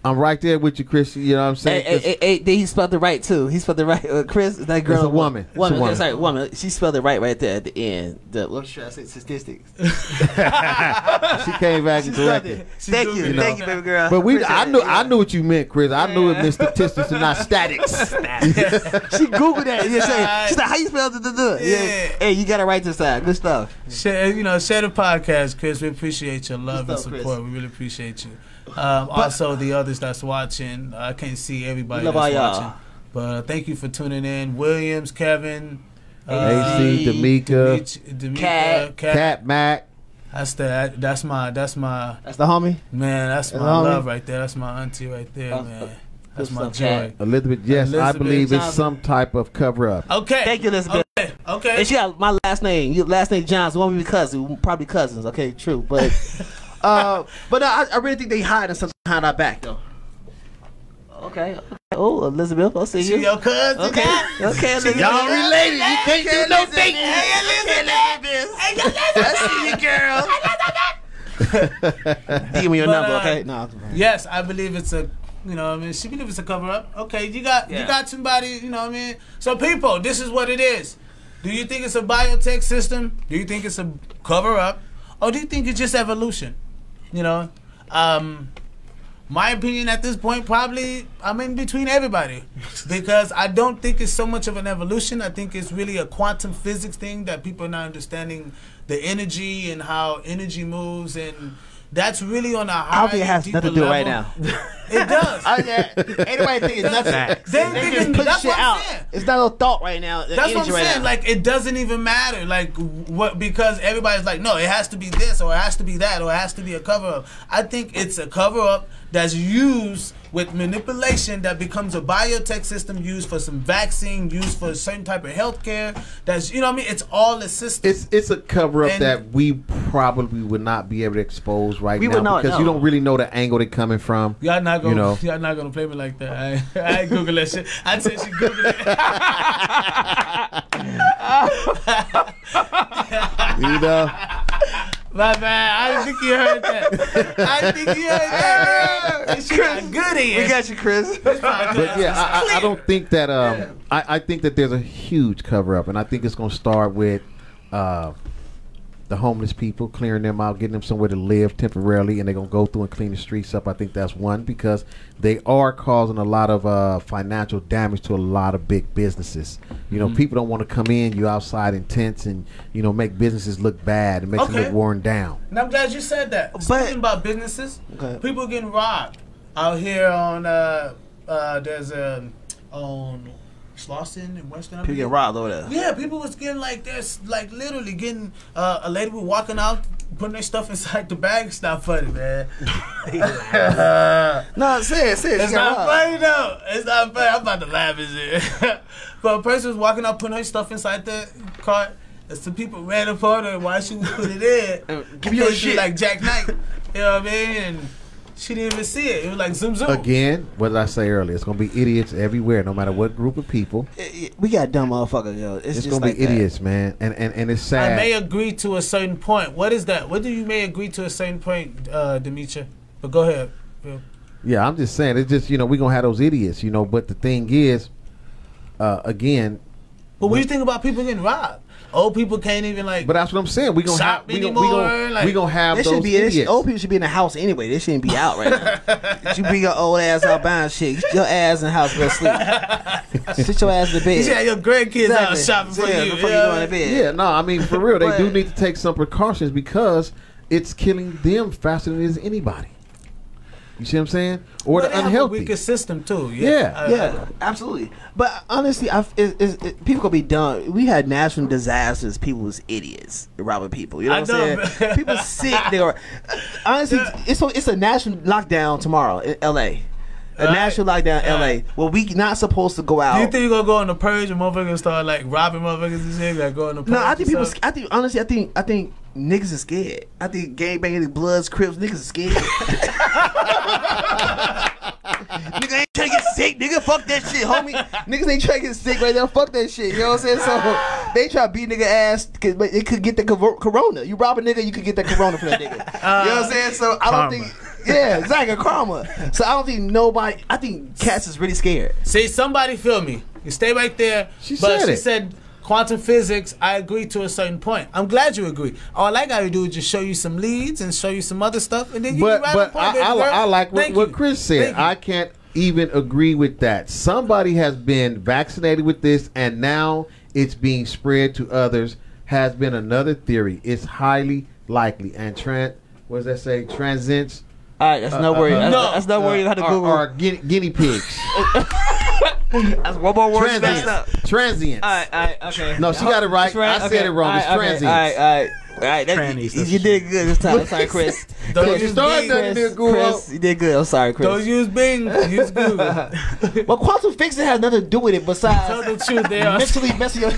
I'm right there with you, Chris. You know what I'm saying? Hey, he spelled it right too. He spelled it right. Chris, that girl, it's a woman. Woman. She spelled it right there at the end. What should I say? Statistics. She came back and corrected. Thank you, baby girl. But I knew what you meant, Chris. I knew it meant statistics and not statics. She Googled that. She's like, "How you spell it?" Yeah. Hey, you got it right this time. Good stuff. Share the podcast, Chris. We appreciate your love and support. Chris. We really appreciate you. Also, the others that's watching, I can't see everybody that's watching, but thank you for tuning in. Williams, Kevin, AC, D'Amica, Cat, Mac. That's the homie. Man, that's my love right there. That's my auntie right there, man. That's my joy. Elizabeth, yes, Elizabeth, I believe it's some type of cover up. Okay, thank you, Elizabeth. Okay. And she got my last name. Your last name Johnson. Won't be cousin. Probably cousins. Okay, true, but. But I really think they hiding something behind our back, though. Okay. Oh, Elizabeth, I'll see you. She your cousin. Okay, Elizabeth. Y'all related. You can't do no thing. Hey, Elizabeth. I see you, girl. Give me your number, okay? No. Yes, I believe it's a. You know what I mean? She believes it's a cover up. Okay, you got somebody. You know what I mean? So, people, this is what it is. Do you think it's a biotech system? Do you think it's a cover up, or do you think it's just evolution? You know, my opinion at this point, probably I'm in between everybody, because I don't think it's so much of an evolution. I think it's really a quantum physics thing that people are not understanding the energy and how energy moves, and that's really on a high. I don't think it has nothing to do level. Right now. It does. Anybody think it's nothing? They just put shit out. It's not no thought right now. That's what I'm saying. Like, it doesn't even matter. Like, what? Because everybody's like, no, it has to be this, or it has to be that, or it has to be a cover up. I think it's a cover up that's used with manipulation that becomes a biotech system used for some vaccine, used for a certain type of healthcare. That's, you know what I mean? It's all a system. It's a cover up that we probably would not be able to expose right now, because you don't really know the angle they're coming from. Y'all not not gonna, y'all not gonna play me like that. I ain't Google that shit. I said she Googled it. You know. My bad. I didn't think you heard that. She got good ears. We got you, Chris. But yeah, I don't think that. I think that there's a huge cover up, and I think it's gonna start with the homeless people, clearing them out, getting them somewhere to live temporarily, and they're going to go through and clean the streets up. I think that's one, because they are causing a lot of financial damage to a lot of big businesses. You know, people don't want to come in, you outside in tents, and, you know, make businesses look bad and makes them look worn down. And I'm glad you said that. Speaking about businesses, people getting robbed out here on, there's on Slauson and Western. People get robbed over there. Yeah, people was getting like this, like literally getting a lady was walking out, putting their stuff inside the bag. It's not funny, man. No, say it. It's not funny though. It's not funny. I'm about to laugh as it. But a person was walking out, putting her stuff inside the cart. And some people ran up on her while she was putting it in. Give me your shit like Jack Knight. You know what I mean? And she didn't even see it. It was like zoom zoom. Again, what did I say earlier? It's gonna be idiots everywhere, no matter what group of people. We got dumb motherfuckers, yo. It's just gonna like be idiots, man, and it's sad. I may agree to a certain point. What is that? What do you may agree to a certain point, Demetria? But go ahead. Yeah, I'm just saying. It's just, you know, we're gonna have those idiots, you know. But the thing is, again. But what do you think about people getting robbed? Old people can't even like. But that's what I'm saying. We gonna have. We gonna have those idiots. Old people should be in the house anyway. They shouldn't be out right now. You bring your old ass out buying shit. Get your ass in the house, go sleep. Sit your ass in the bed. You should have your grandkids out shopping for you before you go in the bed. Yeah, no, I mean for real, they do need to take some precautions, because it's killing them faster than it is anybody. You see what I'm saying? Or the unhealthy. Have a weaker system too. Yeah, absolutely. But honestly, people gonna be dumb. We had natural disasters. People was idiots robbing people. You know what I'm saying? People sick. They are honestly. It's a national lockdown tomorrow in L.A. A national lockdown in L.A. Well, we not supposed to go out. Do you think you're gonna go on the purge and motherfuckers start like robbing motherfuckers and shit? Like go on the purge? No, I think people. I think honestly, I think niggas are scared. I think gangbanging, Bloods, Crips, niggas are scared. Nigga ain't trying to get sick, nigga. Fuck that shit, homie. Niggas ain't trying to get sick right now. Fuck that shit. You know what I'm saying? So they try to beat nigga ass, but it could get the corona. You rob a nigga, you could get that corona for that nigga. You know what I'm saying? So I don't think. Yeah, exactly, karma. So I don't think nobody. I think cats is really scared. See, somebody feel me. You stay right there. She said quantum physics. I agree to a certain point. I'm glad you agree. All I gotta do is just show you some leads and show you some other stuff, and then you can write a point. I like what Chris said. I can't even agree with that. Somebody has been vaccinated with this, and now it's being spread to others. Has been another theory. It's highly likely, and what does that say? Transcends. All right, that's no worry. That's no worry. You have to Google. Or guinea pigs. That's one more word. Transient. All right, okay. No, she got it right. I said it wrong. It's transient. All right. You did good this time. I'm sorry, Chris. Chris, you did good. I'm sorry, Chris. Don't use Bing. Use Google. Well, quantum fixing has nothing to do with it besides tell the truth. They are mentally messing your.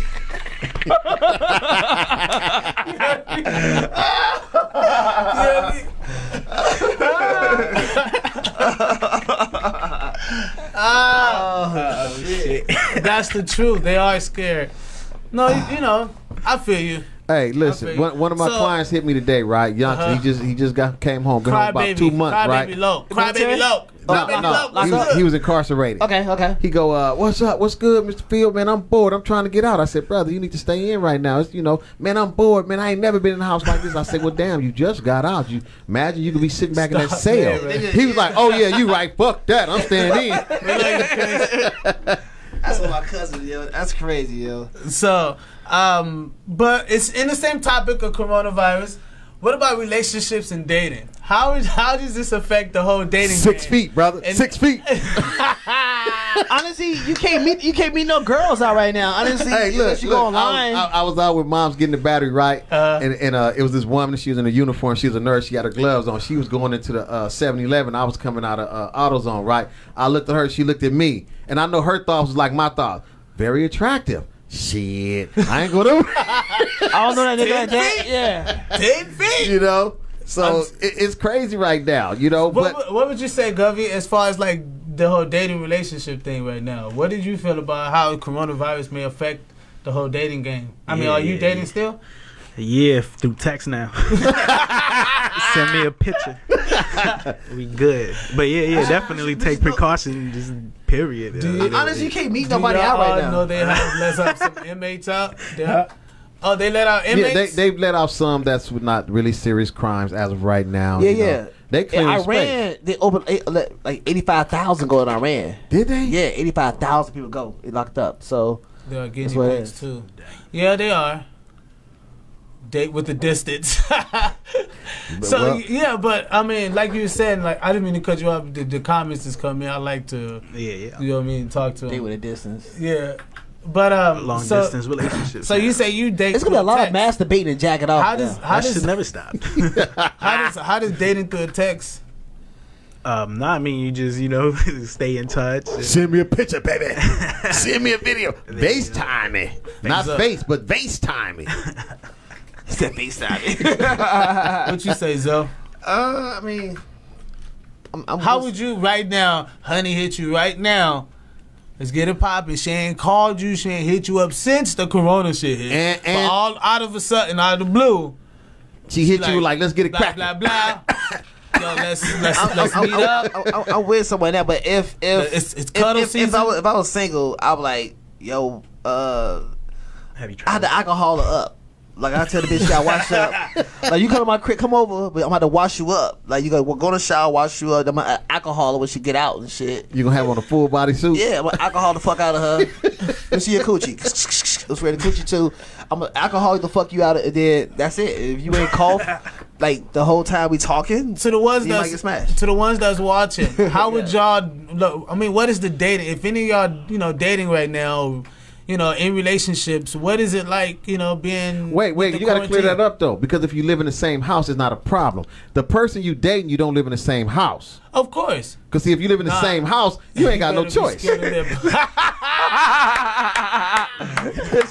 Oh shit. That's the truth. They are scared. No, you know, I feel you. Hey, listen. One of my clients hit me today, right? Youngster, he just came home. Been home about 2 months, right? Cry baby low. No. He was incarcerated. Okay. He go, what's up? What's good, Mr. Field? Man, I'm bored. I'm trying to get out. I said, brother, you need to stay in right now. It's, you know, man, I'm bored. Man, I ain't never been in a house like this. I said, well, damn, you just got out. You imagine you could be sitting back in that cell. He was like, oh yeah, you right. Fuck that. I'm staying in. That's what my cousin, yo. That's crazy, yo. So, but it's in the same topic of coronavirus. What about relationships and dating? How does this affect the whole dating? 6 feet, brother. 6 feet. Honestly, you can't meet no girls out right now. Honestly, hey, look, go online. I was out with moms getting the battery right, and it was this woman. She was in a uniform. She was a nurse. She had her gloves on. She was going into the 7-Eleven. I was coming out of AutoZone. Right. I looked at her. She looked at me, and I know her thoughts was like my thoughts. Very attractive. Shit, I ain't gonna. I don't know that nigga like that. Yeah, 10 feet. You know. So it's crazy right now, you know. What would you say, Govey, as far as like the whole dating relationship thing right now? What did you feel about how coronavirus may affect the whole dating game? I mean, are you dating still? Yeah, through text now. Send me a picture. We good. But yeah, definitely take precautions. Just period. Honestly, you can't meet nobody out right now. No, they have let out some inmates out. Oh, they let out inmates? Yeah, they've let out some that's not really serious crimes as of right now. Yeah. They clear Iran, they opened like 85,000 go in Iran. Did they? Yeah, 85,000 people go. They locked up. So they're guinea pigs too. Yeah, they are. Date with the distance. But I mean, like you were saying, like I didn't mean to cut you off. The comments is coming. I like to, you know what I mean, talk to them. Date with a distance. Yeah. But long distance relationships. So you say you date? It's gonna be a lot of masturbating and jacking off. That should never stop. How does dating through a text? I mean, you just stay in touch. Send me a picture, baby. Send me a video. FaceTime me, not face, but FaceTime me. He said FaceTime. What you say, Zoe? I mean, how would you right now, honey, hit you right now? Let's get it popping. She ain't called you. She ain't hit you up since the corona shit hit. And all out of a sudden, out of the blue, she hit you like, let's get it cracking. Blah blah blah. Yo, let's meet up. I'm with someone there, but if it's cuddle season. If I was single, I was like, yo, have you tried? I had to alcohol her up. Like I tell the bitch, you gotta wash up. Like you come to my crib, come over, but I'm about to wash you up. Like you gotta go in the shower, wash you up. I'm gonna alcohol her when she get out and shit. You gonna have on a full body suit? Yeah, I'm gonna alcohol the fuck out of her. Let's see your coochie. Let's ready to coochie too. I'm gonna alcohol the fuck you out of it. Then that's it. If you ain't cough like the whole time we talking, to the ones might get smashed. To the ones that's watching, how would y'all look? I mean, what is the dating? If any of y'all dating right now, in relationships, what is it like, being... Wait, you got to clear that up, though, because if you live in the same house, it's not a problem. The person you dating, you don't live in the same house. Of course. Because, see, if you live in the same house, you ain't got no choice. It's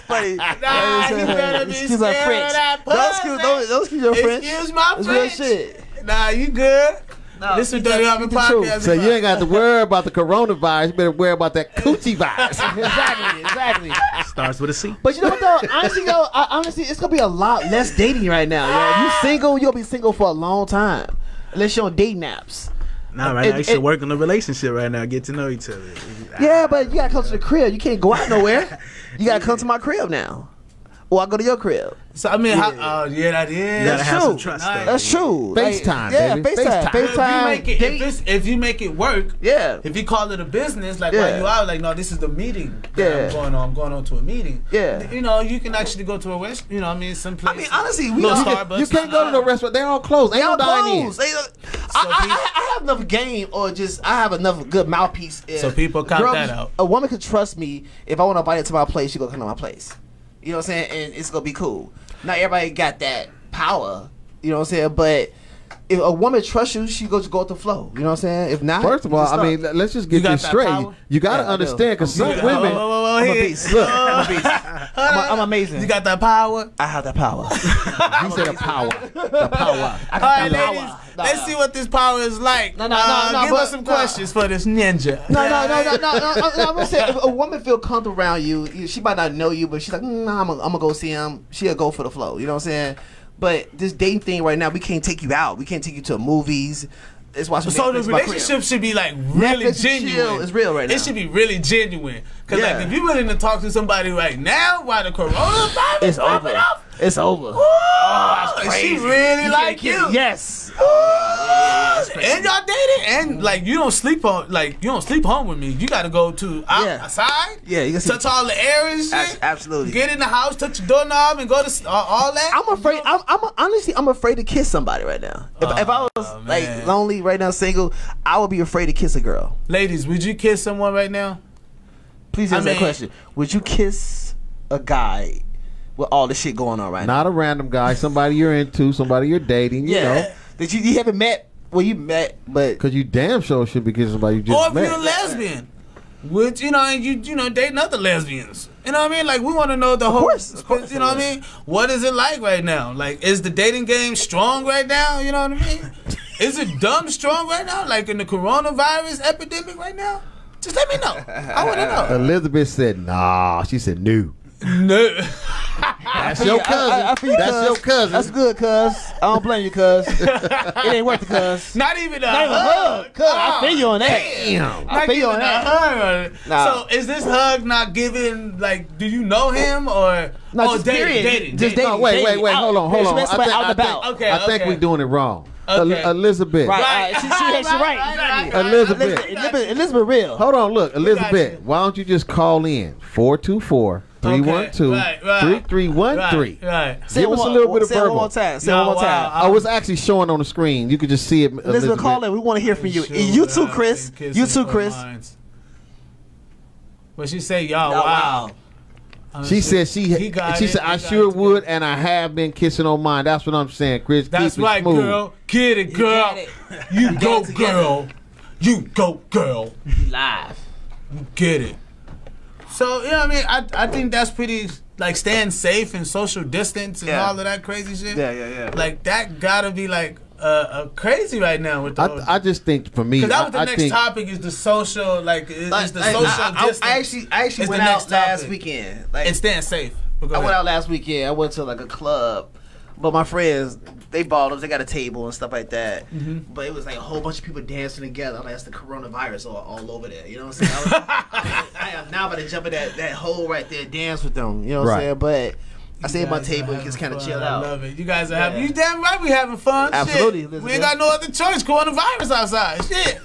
funny. You better be excuse my French. Don't excuse your French. Excuse my French. Real shit. Nah, you good. No, this is Dirty Oven Podcast. So you ain't got to worry about the coronavirus. You better worry about that coochie virus. Exactly. Starts with a C. But you know what though? Honestly, it's gonna be a lot less dating right now. If you single, you'll be single for a long time, unless you're on dating apps. Nah, right now you should work on the relationship right now. Get to know each other. Yeah, but you gotta come to the crib. You can't go out nowhere. You gotta come to my crib now. Or I go to your crib. So I mean, that is. You gotta have some trust. That's true. FaceTime, baby. FaceTime. If you make it work, If you call it a business, like while you out, like no, this is the meeting. I'm going on to a meeting. Yeah. You can actually go to a restaurant. Some place. I mean, honestly, Starbucks. You can't go to no restaurant. They're all closed. Ain't no dining. I have enough game, or just I have enough good mouthpiece. So people count that out. A woman can trust me. If I want to invite her to my place, she gonna come to my place. You know what I'm saying? And it's going to be cool. Not everybody got that power. You know what I'm saying? But if a woman trusts you, she goes to go with the flow. You know what I'm saying? If not, first of all, I mean, let's just get this straight. You got to understand, because some women... I'm a beast. Look, I'm a beast. I'm amazing. You got that power? I have that power. You said the power. The power. All right, ladies. Let's see what this power is like. No. Give us some questions for this ninja. No. I'm gonna say, if a woman feel comfortable around you, she might not know you, but she's like, I'm gonna go see him. She'll go for the flow. You know what I'm saying? But this dating thing right now, we can't take you out. We can't take you to movies. Let's watch so the relationship should be like really Netflix genuine. It's real right now. It should be really genuine. Because like if you're willing to talk to somebody right now while the coronavirus is popping off, it's over. Oh, that's crazy. She really like you. Yes. And y'all dating, and like you don't sleep home with me. You got to go to outside. Yeah, you touch all the areas. Absolutely. Get in the house, touch your doorknob, and go to all that. I'm afraid. Honestly, I'm afraid to kiss somebody right now. If I was like lonely right now, single, I would be afraid to kiss a girl. Ladies, would you kiss someone right now? Please answer that question. Would you kiss a guy with all the shit going on right now? Not a random guy. Somebody you're into. Somebody you're dating. You know. That you haven't met. Well, you met, but because you damn sure should be kissing somebody you just met. Or if you're a lesbian, which and you dating other lesbians, You know what I mean? Like, we want to know the whole. Of course, you know what I mean? What is it like right now? Like, is the dating game strong right now? You know what I mean? Is it dumb strong right now? Like in the coronavirus epidemic right now? Just let me know. I want to know. Elizabeth said, nah. She said, no. No. That's your cousin. That's your cousin. That's good, cuz. I don't blame you, cuz. It ain't worth it, cuz. Not even a hug. Cuz, I feel you on that. Damn. I feel you on that. So is this hug not given, like, do you know him or? No, just dating. Just dating. No, wait. Hold on. I think we're doing it wrong. Okay. Elizabeth. Right. She's right. Elizabeth real. Hold on, look, Elizabeth. Why don't you just call in 424-312-3313? Right. Give us a little bit of verbal. Say it one more time. Say it one more time. Oh, it's actually showing on the screen. You could just see it. Elizabeth, call in. We want to hear from you. You too, Chris. You too, Chris. What she say, y'all? Wow. She said she said I sure would, and I have been kissing on mine. That's what I'm saying, Chris. That's right, girl. Get it, girl. You go, girl. You go, girl. You live. You get it. So, you know what I mean? I think that's pretty, like, staying safe and social distance and all of that crazy shit. Yeah. Like, that gotta be, like, crazy right now with the I just think for me, because that was the next topic is the social, like, is the social distance. I actually went out last weekend. Like, and staying safe. I went out last weekend. I went to like a club, but my friends, they bought them. They got a table and stuff like that. Mm-hmm. But it was like a whole bunch of people dancing together. I'm like, that's the coronavirus all over there. You know what I'm saying? I am now about to jump in that hole right there, dance with them. You know what I'm saying? But I stay at my table and just kind of chill out. I love it. You guys are having. You damn right we having fun. Absolutely. Shit. We ain't got no other choice. Coronavirus outside. Shit.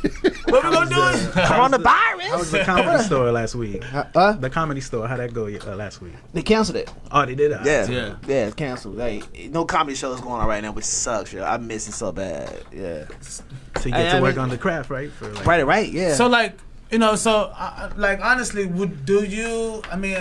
What we gonna do? Coronavirus. How was the comedy store last week? The comedy store. How'd that go last week? They canceled it. Oh, they did. Yeah, it's canceled. Like, no comedy shows going on right now, which sucks. Yo. I miss it so bad. Yeah. So you get to work on the craft, right? For like, right. Yeah. So like, you know, like honestly, do you? I mean,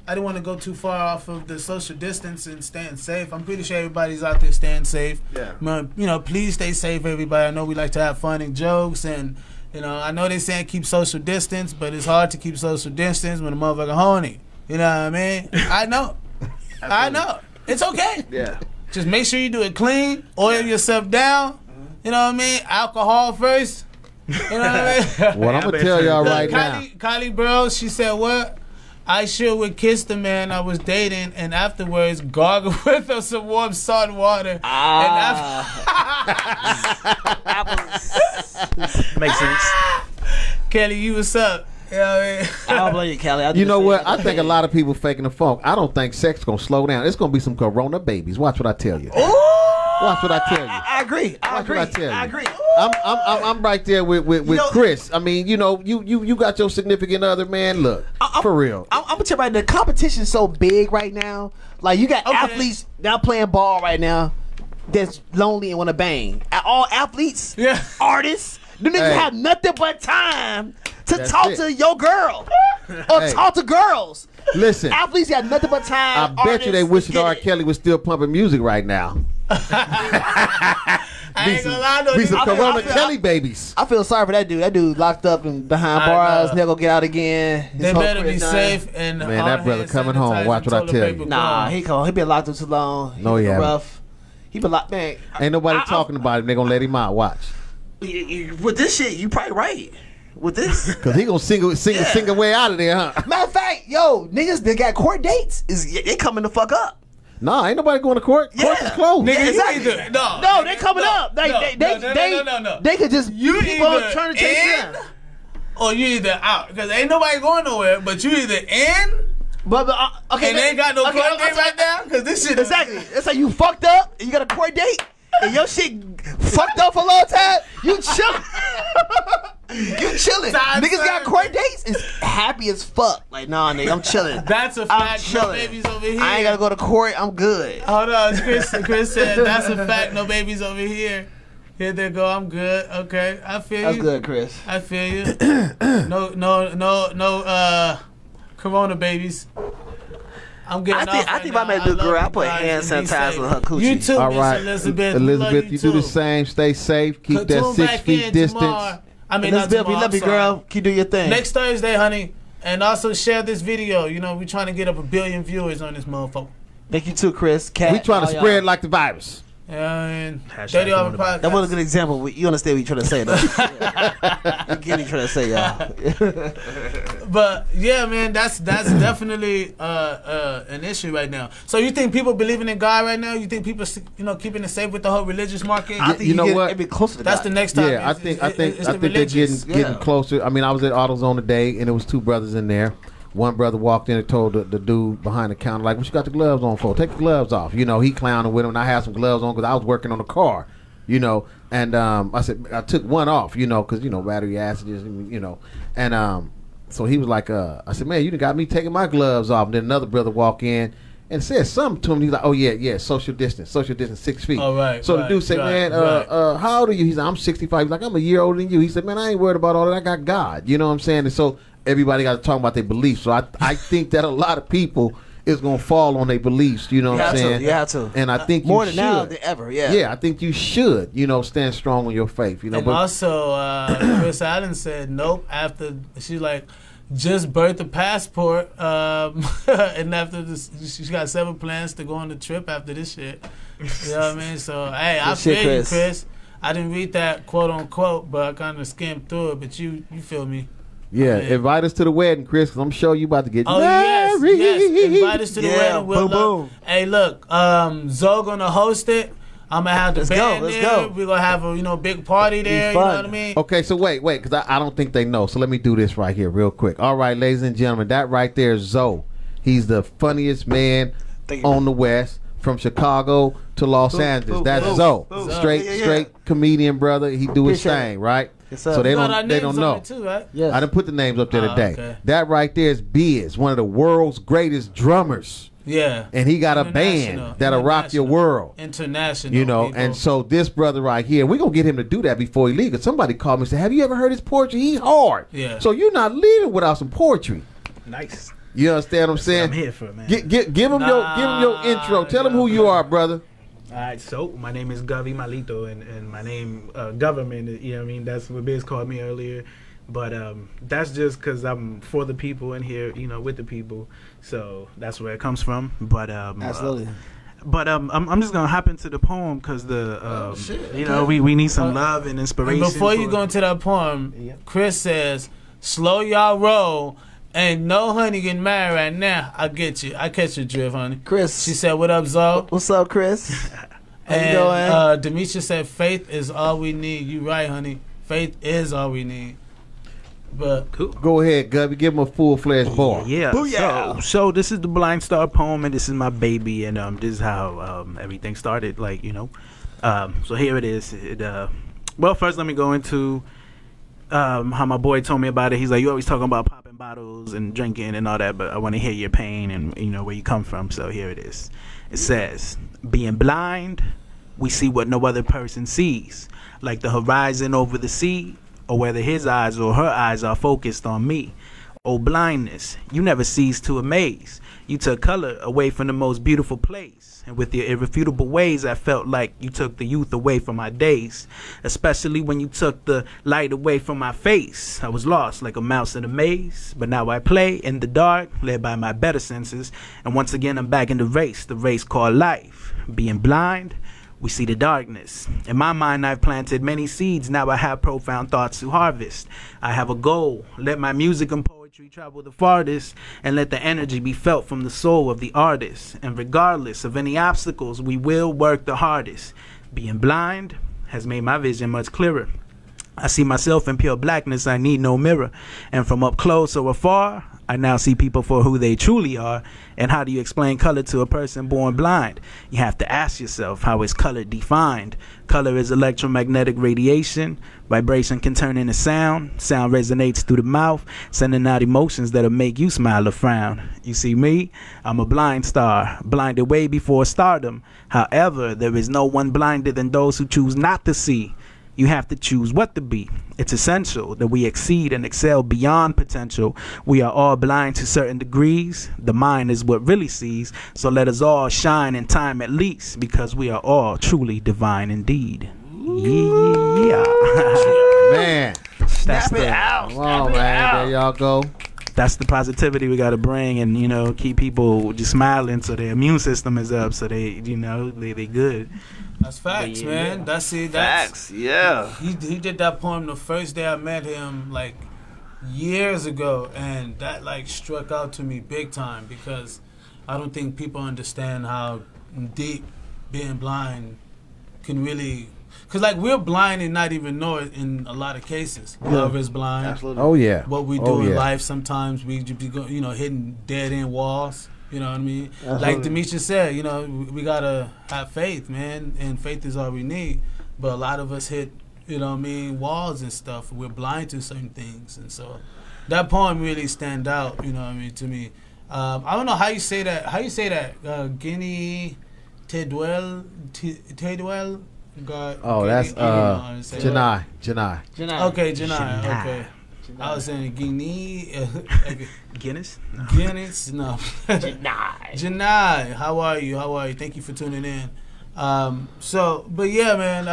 I didn't want to go too far off of the social distance and staying safe. I'm pretty sure everybody's out there staying safe. Yeah. You know, please stay safe, everybody. I know we like to have fun and jokes, and you know, I know they saying keep social distance, but it's hard to keep social distance when a motherfucker horny. You know what I mean? I know. It's okay. Yeah. Just make sure you do it clean. Oil yourself down. You know what I mean? Alcohol first. You know what I mean? What I'm gonna tell y'all right now. Kylie Bro, she said what? I sure would kiss the man I was dating and afterwards gargle with her some warm salt water. Makes sense. Kelly, you what's up? You know what I mean? I don't blame you, Kelly. You know what? I think a lot of people faking the funk. I don't think sex gonna slow down. It's gonna be some corona babies. Watch what I tell you. Watch what I tell you. I agree. I agree. Ooh. I'm right there with Chris. I mean, you know, you got your significant other, man. Look, for real. I'm gonna tell you right now, the competition's so big right now. Like, you got athletes now playing ball right now that's lonely and want to bang. All athletes, artists, them niggas have nothing but time to talk to your girl or talk to girls. Listen, athletes got nothing but time. I bet you they wish that R. Kelly was still pumping music right now. I ain't gonna lie though. Be some Corona Kelly babies. I feel sorry for that dude. That dude locked up and behind bars, never get out again. They better be safe. And man, that brother coming home. Watch what I tell you. Nah, he been locked up too long. No, he haven't. Rough. He been locked. Man, ain't nobody talking about him. They gonna let him out. Watch. With this shit, you probably right. With this, cause he gonna sing a way out of there, huh? Matter of fact, yo, niggas that got court dates they coming the fuck up. Nah, ain't nobody going to court. Court is closed. Nigga, exactly. No, they coming up. They could just keep on trying to chase them. Or you either out, because ain't nobody going nowhere. But you either in. But okay, and they ain't got no court date right now, because this shit. Exactly. It's like you fucked up and you got a court date and your shit fucked up for a long time. You chillin'. You chilling. Niggas got court dates is happy as fuck. Like, nah, nigga, I'm chilling. That's a fact. No babies over here. I ain't gotta go to court. I'm good. Hold on, Chris said that's a fact. No babies over here. Here they go. I'm good. Okay, I feel that's you. That's good, Chris. I feel you. No. Corona babies. I'm getting I think if I met a good girl, I put hand sanitizer on her coochie. You too, all right, Elizabeth. You do the same. Stay safe. Keep that 6 feet distance. I mean, Elizabeth, we love you, girl. Keep doing your thing. Next Thursday, honey. And also share this video. You know, we're trying to get up 1 billion viewers on this motherfucker. Thank you too, Chris. Cat, we trying to spread like the virus. And That was a good example. You understand what you're trying to say, though. You get what you're trying to say, y'all. But yeah, man, that's definitely an issue right now. So you think people believing in God right now? You think people, keeping it safe with the whole religious market? I think you know what? Be closer to that's God. the next time. Yeah, I think they're getting closer. I mean, I was at AutoZone today, and there was 2 brothers in there. One brother walked in and told the dude behind the counter, like, what you got the gloves on for? Take the gloves off. You know, he clowning with him, and I had some gloves on because I was working on the car, And I said, I took one off, because, battery acids, And so he was like, I said, man, you done got me taking my gloves off. And then another brother walked in and said something to him. He's like, oh, yeah, social distance, 6 feet. Oh, right. So the dude said, man, how old are you? He said, I'm 65. He's like, I'm a year older than you. He said, man, I ain't worried about all that. I got God. You know what I'm saying? And so everybody got to talk about their beliefs. So I think that a lot of people is going to fall on their beliefs. You know what I'm saying? You have to. And I think more you than should. now than ever. Yeah. Yeah, I think you should. Stand strong on your faith. And also, Chris Allen said nope after she's like just birthed a passport, and after this, she's got 7 plans to go on the trip after this shit. You know what I mean? So hey, I feel you, Chris. I didn't read that quote unquote, but I kind of skimmed through it. But you feel me? Yeah, invite us to the wedding, Chris, because I'm sure you about to get married. Yes, invite us to the wedding. Boom. Hey, look, Zoe gonna host it. I'm gonna have the band there. We're gonna have a big party there. You know what I mean? Okay, so wait, because I don't think they know. So let me do this right here, real quick. All right, ladies and gentlemen, that right there is Zoe. He's the funniest man on the West, from Chicago to Los Angeles. That's Zoe. Straight comedian, brother. He do his thing, right? So they don't know. Too, right? Yes. I done put the names up there today. Okay. That right there is Biz, one of the world's greatest drummers. Yeah. And he got a band that'll rock your world. International. People. And so this brother right here, we're going to get him to do that before he leaves. Somebody called me and said, have you ever heard his poetry? He's hard. Yeah. So you're not leaving without some poetry. Nice. You understand what I'm saying? I'm here for it, man. Give him your intro. Tell him who you are, brother. All right, so my name is Gavi Malito, and my name, government, you know what I mean? That's what Biz called me earlier. But that's just because I'm for the people in here, with the people. So that's where it comes from. But absolutely. I'm just going to hop into the poem because we need some love and inspiration. And before you go into that poem, Chris says, slow y'all roll. Ain't no honey getting married right now. I get you. I catch your drift, honey. Chris. She said, what up, Zoe? What's up, Chris? And Demetria said, faith is all we need. You right, honey. Faith is all we need. But cool. Go ahead, Gubby. Give him a full-fledged bar. Yeah. So this is the Blind Star poem, and this is my baby, and this is how everything started, so here it is. Well, first let me go into how my boy told me about it. He's like, you always talking about popping bottles and drinking and all that, but I want to hear your pain and where you come from. So here it is. It says, being blind, we see what no other person sees, like the horizon over the sea, or whether his eyes or her eyes are focused on me. Oh, blindness, you never cease to amaze. You took color away from the most beautiful place, and with your irrefutable ways, I felt like you took the youth away from my days, especially when you took the light away from my face. I was lost like a mouse in a maze, but now I play in the dark, led by my better senses, and once again I'm back in the race called life. Being blind, we see the darkness. In my mind, I've planted many seeds. Now I have profound thoughts to harvest. I have a goal. Let my music and poetry travel the farthest, and let the energy be felt from the soul of the artist. And regardless of any obstacles, we will work the hardest. Being blind has made my vision much clearer. I see myself in pure blackness. I need no mirror. And from up close or afar, I now see people for who they truly are. And how do you explain color to a person born blind? You have to ask yourself, how is color defined? Color is electromagnetic radiation. Vibration can turn into sound. Sound resonates through the mouth, sending out emotions that'll make you smile or frown. You see me? I'm a blind star, blinded way before stardom. However, there is no one blinder than those who choose not to see. You have to choose what to be. It's essential that we exceed and excel beyond potential. We are all blind to certain degrees. The mind is what really sees. So let us all shine in time at least, because we are all truly divine indeed. Yeah. Man. Snap it out. Wow, man. There y'all go. that's the positivity we got to bring, and you know, keep people just smiling so their immune system is up, so they, you know, they good. That's facts, man. That's it. Facts. Yeah. He did that poem the first day I met him, like years ago, and that like struck out to me big time, because I don't think people understand how deep being blind can really. Because, like, we're blind and not even know it in a lot of cases. Love is blind. Absolutely. Oh, yeah. What we do in life, sometimes we be, you know, hitting dead-end walls. You know what I mean? Absolutely. Like Demetria said, you know, we got to have faith, man, and faith is all we need. But a lot of us hit, you know what I mean, walls and stuff. We're blind to certain things. And so that poem really stand out, you know what I mean, to me. I don't know how you say that. How you say that? Guinea Teduel? God, oh, that's Janai. Okay, Janai. Okay. I was saying Guinea. Guinness? No. Guinness? No. Janai. How are you? Thank you for tuning in. But yeah, man.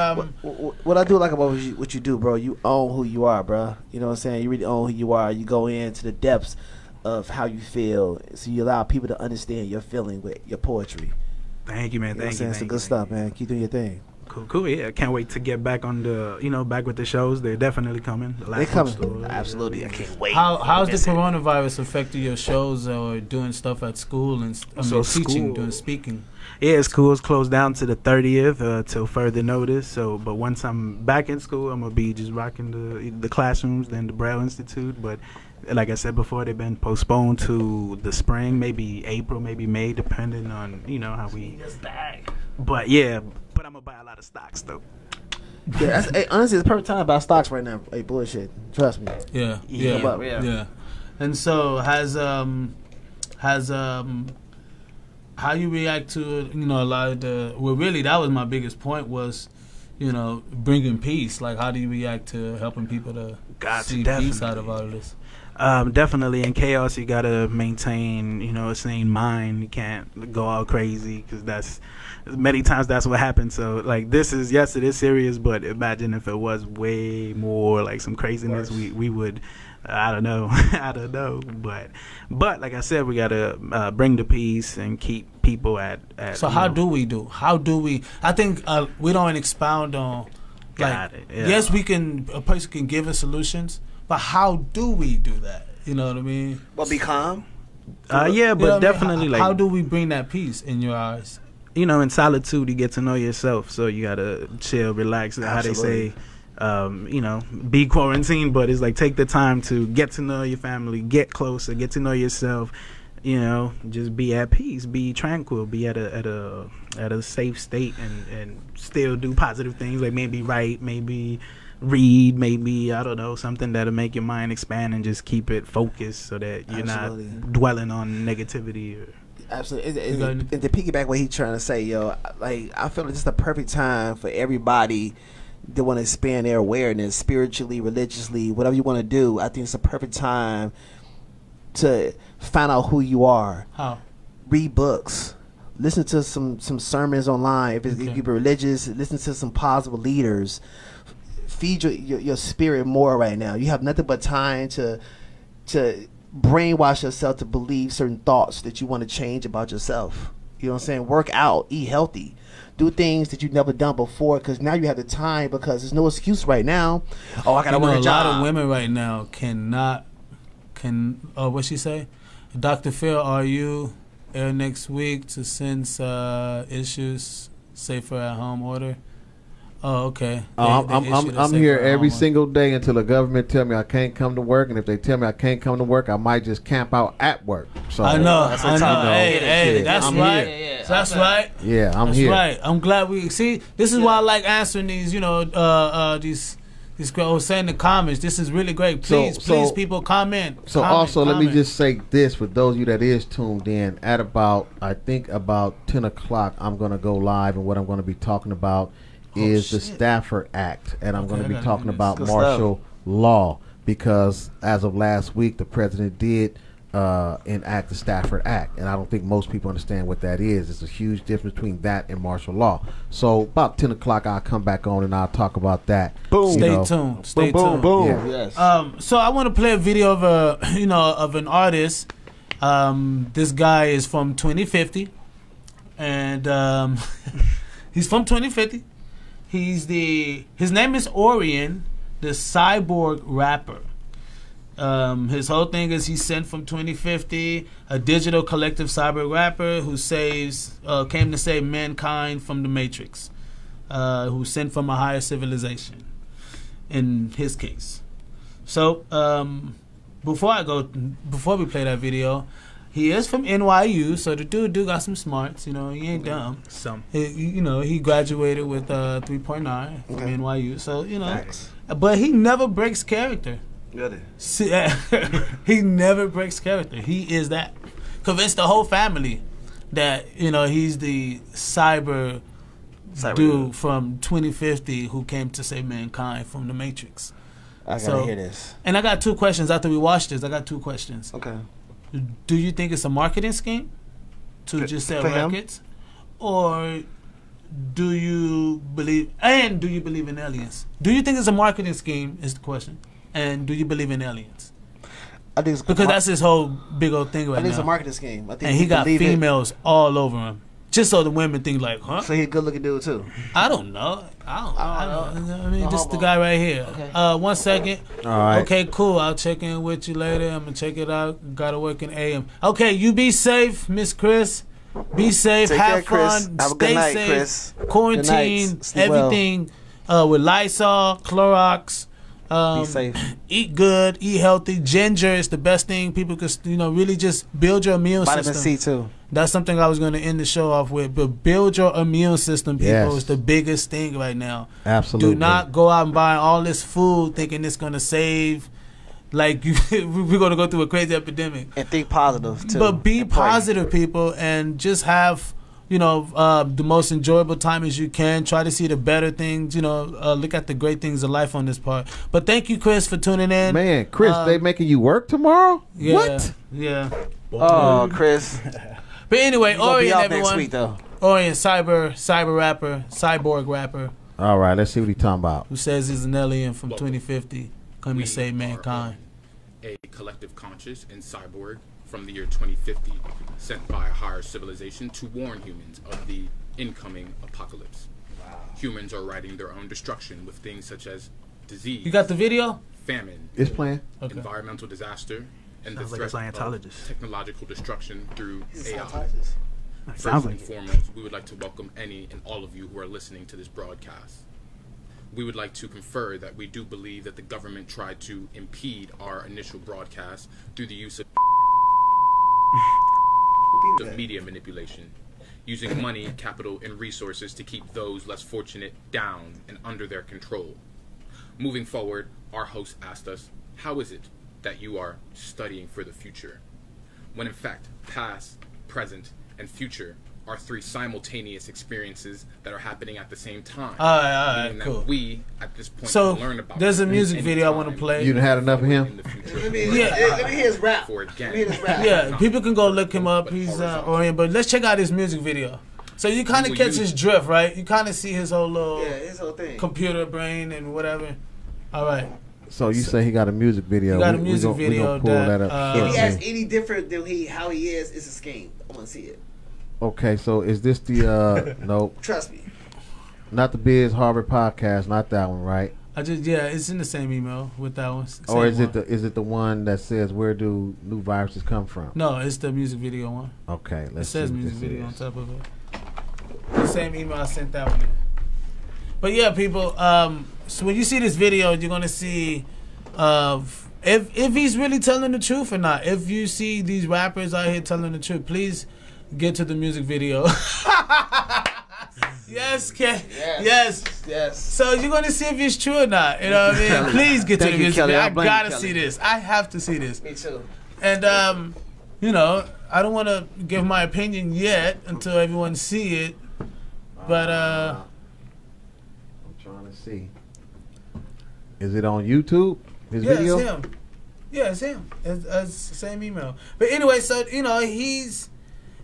What I do like about what you do, bro, you own who you are, bro. You know what I'm saying? You really own who you are. You go into the depths of how you feel, so you allow people to understand your feeling with your poetry. Thank you, man. Thank you. It's good stuff, man. Keep doing your thing. Cool. Yeah, can't wait to get back on the, you know, back with the shows. They're definitely coming. They're coming. Absolutely, I can't wait. How's the coronavirus affecting your shows or doing stuff at school and teaching, doing speaking? Yeah, school's closed down to the 30th till further notice. So, but once I'm back in school, I'm gonna be just rocking the classrooms, then the Braille Institute. But like I said before, they've been postponed to the spring, maybe April, maybe May, depending on, you know, how we. But yeah. But I'm gonna buy a lot of stocks though. Yeah, honestly, it's the perfect time to buy stocks right now. Hey, bullshit. Trust me. Yeah. And so how you react to, you know, a lot of the, well, really that was my biggest point, was, you know, bringing peace. Like, how do you react to helping people to see peace out of all of this? Definitely in chaos, you gotta maintain, you know, a sane mind. You can't go all crazy, because that's many times that's what happens. So like, this is, yes, it is serious, but imagine if it was way more like some craziness. We would, I don't know, but like I said, we gotta bring the peace and keep people at. So how do we? I think we don't expound on. Like, yes, we can. A person can give us solutions. But how do we do that? You know what I mean? Well, be calm. Yeah, but definitely, like, how do we bring that peace in your eyes? You know, in solitude, you get to know yourself. So you gotta chill, relax. Absolutely. How they say, you know, be quarantined, but it's like, take the time to get to know your family, get closer, get to know yourself. You know, just be at peace, be tranquil, be at a safe state, and still do positive things, like maybe write, maybe read, maybe, I don't know, something that'll make your mind expand and just keep it focused, so that you're not dwelling on negativity. Absolutely. And to piggyback what he's trying to say, yo, like, I feel like it's the perfect time for everybody that want to expand their awareness spiritually, religiously, whatever you want to do. I think it's a perfect time to find out who you are. How? Read books. Listen to some sermons online. If you're religious, listen to some positive leaders. Feed your spirit more right now. You have nothing but time to brainwash yourself to believe certain thoughts that you want to change about yourself. You know what I'm saying? Work out, eat healthy, do things that you've never done before, because now you have the time, because there's no excuse right now. Oh, I gotta work a job. A lot of women right now what'd she say? Dr. Phil, are you air next week to sense issues, safer at home order? Oh, okay. I'm here every single day until the government tell me I can't come to work, and if they tell me I can't come to work, I might just camp out at work. So I know. Hey, that's right. Yeah, that's right. Yeah, I'm here. That's right. I'm glad we see. This is why I like answering these. You know, these girls saying in the comments. This is really great. Please, people comment. So let me just say this for those of you that is tuned in. At about 10 o'clock, I'm gonna go live, and what I'm gonna be talking about is the Stafford Act, and I'm going to be talking about martial law, because as of last week, the president did enact the Stafford Act, and I don't think most people understand what that is. It's a huge difference between that and martial law. So about 10 o'clock, I'll come back on and I'll talk about that. Boom. Stay tuned. Stay tuned. Boom. Yeah. Yes. So I want to play a video of of an artist. This guy is from 2050, and he's from 2050. His name is Orion, the cyborg rapper. His whole thing is he's sent from 2050, a digital collective cyber rapper who came to save mankind from the Matrix, who's sent from a higher civilization, in his case. So before we play that video, he is from NYU, so the dude got some smarts. He ain't dumb. He graduated with 3.9 from NYU, so Thanks. But he never breaks character. Really? He never breaks character. He is that. Convinced the whole family that he's the cyber dude from 2050 who came to save mankind from the Matrix. I gotta hear this. And I got 2 questions after we watched this. I got 2 questions. Okay. Do you think it's a marketing scheme to just sell records, or do you believe in aliens? Do you think it's a marketing scheme? Is the question. And do you believe in aliens? I think it's because that's his whole big old thing right now. I think it's a marketing scheme. I think and he got females all over him, just so the women think like, huh? So he a good looking dude too. I don't know. I mean, no, just the guy right here. Okay. 1 second. All right. Okay, cool. I'll check in with you later. I'm gonna check it out. Gotta work in AM. Okay, you be safe, Miss Chris. Be safe. Take have care, fun. Chris. Have a Stay good night, safe. Chris. Quarantine. Everything with Lysol, Clorox. Be safe. Eat good, eat healthy. Ginger is the best thing. People could, really just build your immune system. Vitamin C too. That's something I was going to end the show off with. But build your immune system, people. Is the biggest thing right now. Absolutely. Do not go out and buy all this food thinking it's going to save. Like, we're going to go through a crazy epidemic. And think positive too. But be positive, people, and just have the most enjoyable time as you can. Try to see the better things. Look at the great things of life on this part. But thank you, Chris, for tuning in. Man, Chris, they making you work tomorrow? Yeah, what? Yeah. Oh, Chris. But anyway, Orion, everyone. Next week, though. Orion, cyber rapper, cyborg rapper. All right, let's see what he's talking about. Who says he's an alien from 2050, come to save mankind. A collective conscious and cyborg from the year 2050, sent by a higher civilization to warn humans of the incoming apocalypse. Wow. Humans are writing their own destruction with things such as disease. You got the video? Famine. It's playing. Okay. Environmental disaster. And sounds the like threat a Scientologist. of technological destruction through AI. Sounds First and foremost, we would like to welcome any and all of you who are listening to this broadcast. We would like to confer that we do believe that the government tried to impede our initial broadcast through the use of media manipulation, using money, capital, and resources to keep those less fortunate down and under their control. Moving forward, our host asked us, how is it that you are studying for the future, when in fact, past, present, and future are 3 simultaneous experiences that are happening at the same time. All right, cool. We, at this point, so learn about there's a music video I want to play. You done had enough of him? Let me hear his rap. Yeah, people can go look him up. He's Orion, but let's check out his music video. So you kind of catch his drift, right? You kind of see his whole little his whole thing. Computer brain and whatever. All right. So you say he got a music video. He got a music video we pull that up. If he has any different than how he is, it's a scheme. I want to see it. Okay, so is this the nope? Trust me. Not the Biz Harvard podcast, not that one, right? It's in the same email with that one. Or is it the one that says where do new viruses come from? No, it's the music video one. Okay, let's see. It says music video on top of it. The same email I sent that one in. But yeah, people. So when you see this video, you're gonna see if he's really telling the truth or not. If you see these rappers out here telling the truth, please get to the music video. Yes, Ken. Yes. So you're gonna see if it's true or not. You know what I mean? Please get to the music video. I gotta see this. I have to see this. Me too. And I don't want to give my opinion yet until everyone see it. But I'm trying to see. Is it on YouTube? His video? It's him. Yeah, it's him. It's the same email. But anyway, so you know you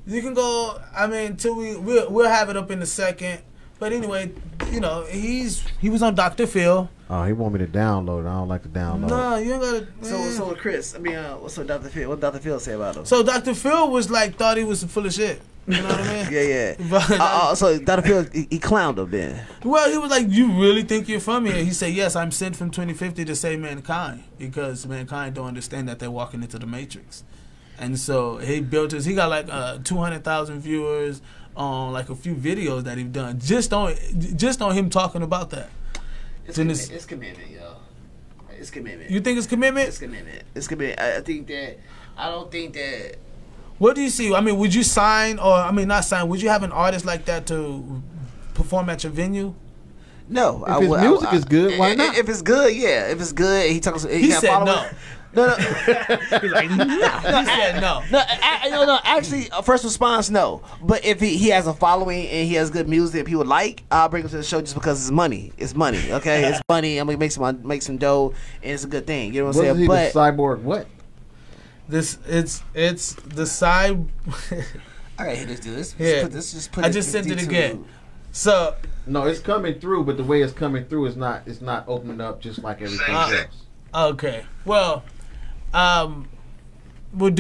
can go. I mean, till we'll have it up in a second. But anyway, you know he was on Dr. Phil. Oh, he want me to download it. I don't like to download. No, you ain't gotta. So Chris, I mean, what's Dr. Phil? What Dr. Phil say about him? So Dr. Phil was like thought he was full of shit. You know what I mean? Yeah. But, so Dr. Phil, he clowned him then. Well, he was like, "You really think you're from here?" He said, "Yes, I'm sent from 2050 to save mankind because mankind don't understand that they're walking into the Matrix." And so he built his. He got like 200,000 viewers on like a few videos that he's done just on him talking about that. It's commitment, yo. It's commitment. You think it's commitment? It's commitment. It's commitment. I don't think that. What do you see? I mean, would you sign or not sign? Would you have an artist like that to perform at your venue? No. If his music is good, why not? If it's good, yeah. If it's good, he talks. He said no. No. He's like, no. He said no. No. Actually, first response, no. But if he has a following and he has good music that people like, I'll bring him to the show just because it's money. It's money, okay? It's money. I'm gonna make some dough, and it's a good thing. You know what I'm saying? But the cyborg, what? It's the side. I gotta hit this dude. I just sent it again. So no, it's coming through, but the way it's coming through is not. It's not opening up just like everything else. Okay. Well, do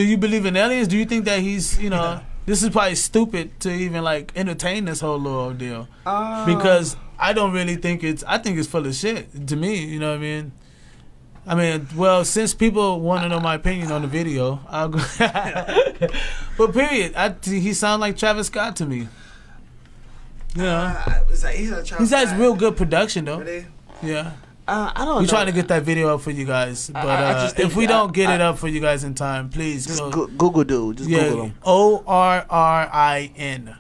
you believe in aliens? Do you think that he's, you know, this is probably stupid to even like entertain this whole little ordeal because I don't really think I think it's full of shit to me. You know what I mean? Well, since people want to know my opinion on the video, I'll go. But period, he sounds like Travis Scott to me. Yeah, he has real good production though. Really? Yeah. I don't know. We're trying to get that video up for you guys, but if we don't get it up for you guys in time, please just Google dude. Just Google him. ORRIN.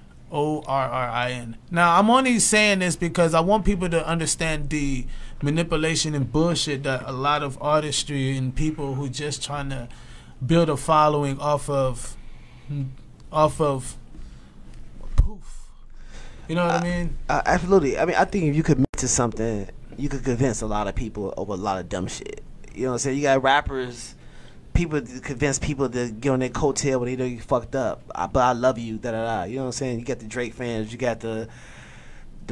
Now, I'm only saying this because I want people to understand the manipulation and bullshit that a lot of artistry and people who just trying to build a following off of poof. You know what I mean? Absolutely. I mean, I think if you commit to something, you could convince a lot of people over a lot of dumb shit. You know what I'm saying? You got rappers, people convince people to get on their coattail when they know you fucked up. But I love you, da-da-da. You know what I'm saying? You got the Drake fans, you got the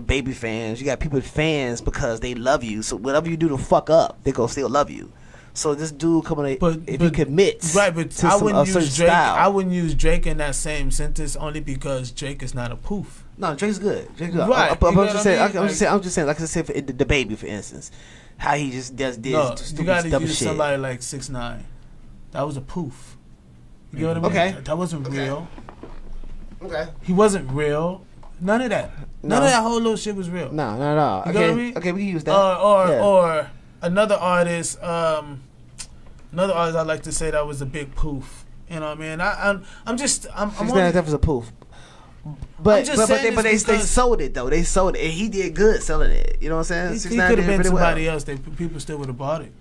Baby fans, you got people fans because they love you. So whatever you do to fuck up, they gonna still love you. So this dude coming, if he commits, right? But I wouldn't use Drake. I wouldn't use Drake in that same sentence only because Drake is not a poof. No, Drake's good. Drake's good. Right. I'm just saying. Like I said, for the Baby, for instance, how he just does this. No, you gotta use shit. Somebody like 6ix9ine. That was a poof. You know what I mean? Okay. That wasn't real. Okay. He wasn't real. None of that. None of that whole little shit was real. No. You know what I mean? Okay, we can use that. Or another artist. Another artist I'd like to say that was a big poof. You know what I mean? I'm just. That was a poof. But they sold it though. They sold it, and he did good selling it. You know what I'm saying? He could have been somebody else. People still would have bought it.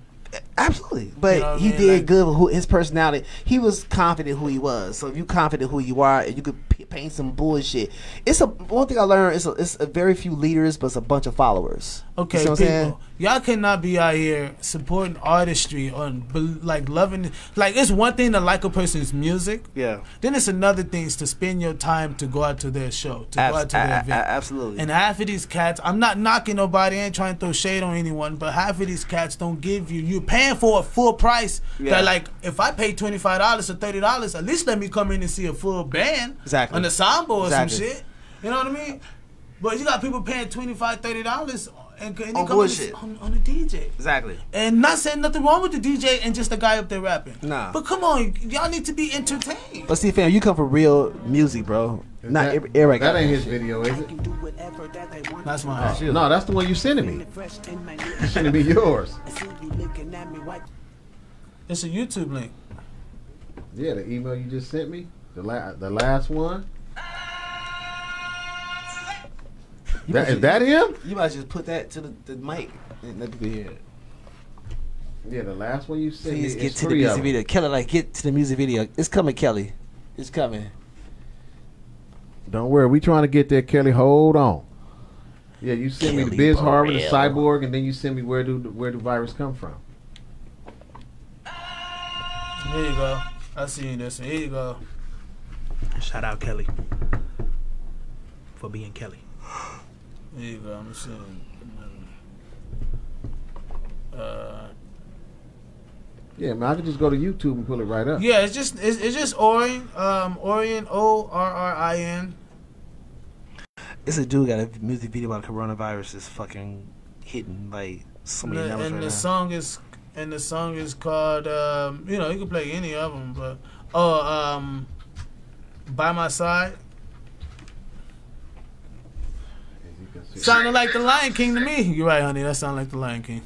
Absolutely, but you know he did good with his personality. He was confident who he was. So if you confident who you are, and you could paint some bullshit. One thing I learned is it's a very few leaders, but it's a bunch of followers. Okay, you know people, y'all cannot be out here supporting artistry on like loving. Like it's one thing to like a person's music. Yeah. Then it's another thing to spend your time to go out to their show, to go out to their event. Absolutely. And half of these cats, I'm not knocking nobody, I ain't trying to throw shade on anyone, but half of these cats don't give you. You're paying for a full price. Yeah. That like if I pay $25 or $30, at least let me come in and see a full band. Exactly. On the samba or some shit. You know what I mean? But you got people paying $25, $30 and they come bullshit. on the DJ. Exactly. And not saying nothing wrong with the DJ and just the guy up there rapping. Nah. But come on, y'all need to be entertained. But see, fam, you come from real music, bro. Not every that ain't his video, is it? That's my No, that's the one you sending me. You sending me yours. It's a YouTube link. Yeah, the email you just sent me, the last one. Is that him? You might just put that to the mic and let people hear it. Yeah, the last one you sent me. Please get to the music video. Kelly, like, get to the music video. It's coming, Kelly. It's coming. Don't worry, we trying to get there, Kelly. Hold on. Yeah, you sent me the Biz Harvard, the Cyborg, and then you sent me where do virus come from? Here you go. I see this one. Here you go. Shout out Kelly for being Kelly. Here you go. I'm seeing. Yeah, man, I could just go to YouTube and pull it right up. Yeah, it's just Orion. Orion, ORRIN. It's a dude got a music video about coronavirus is fucking hitting like so many numbers And right the now. song is called you know, you can play any of them, but By My Side. Sounded like the Lion King to me. You're right, honey. That sounded like the Lion King.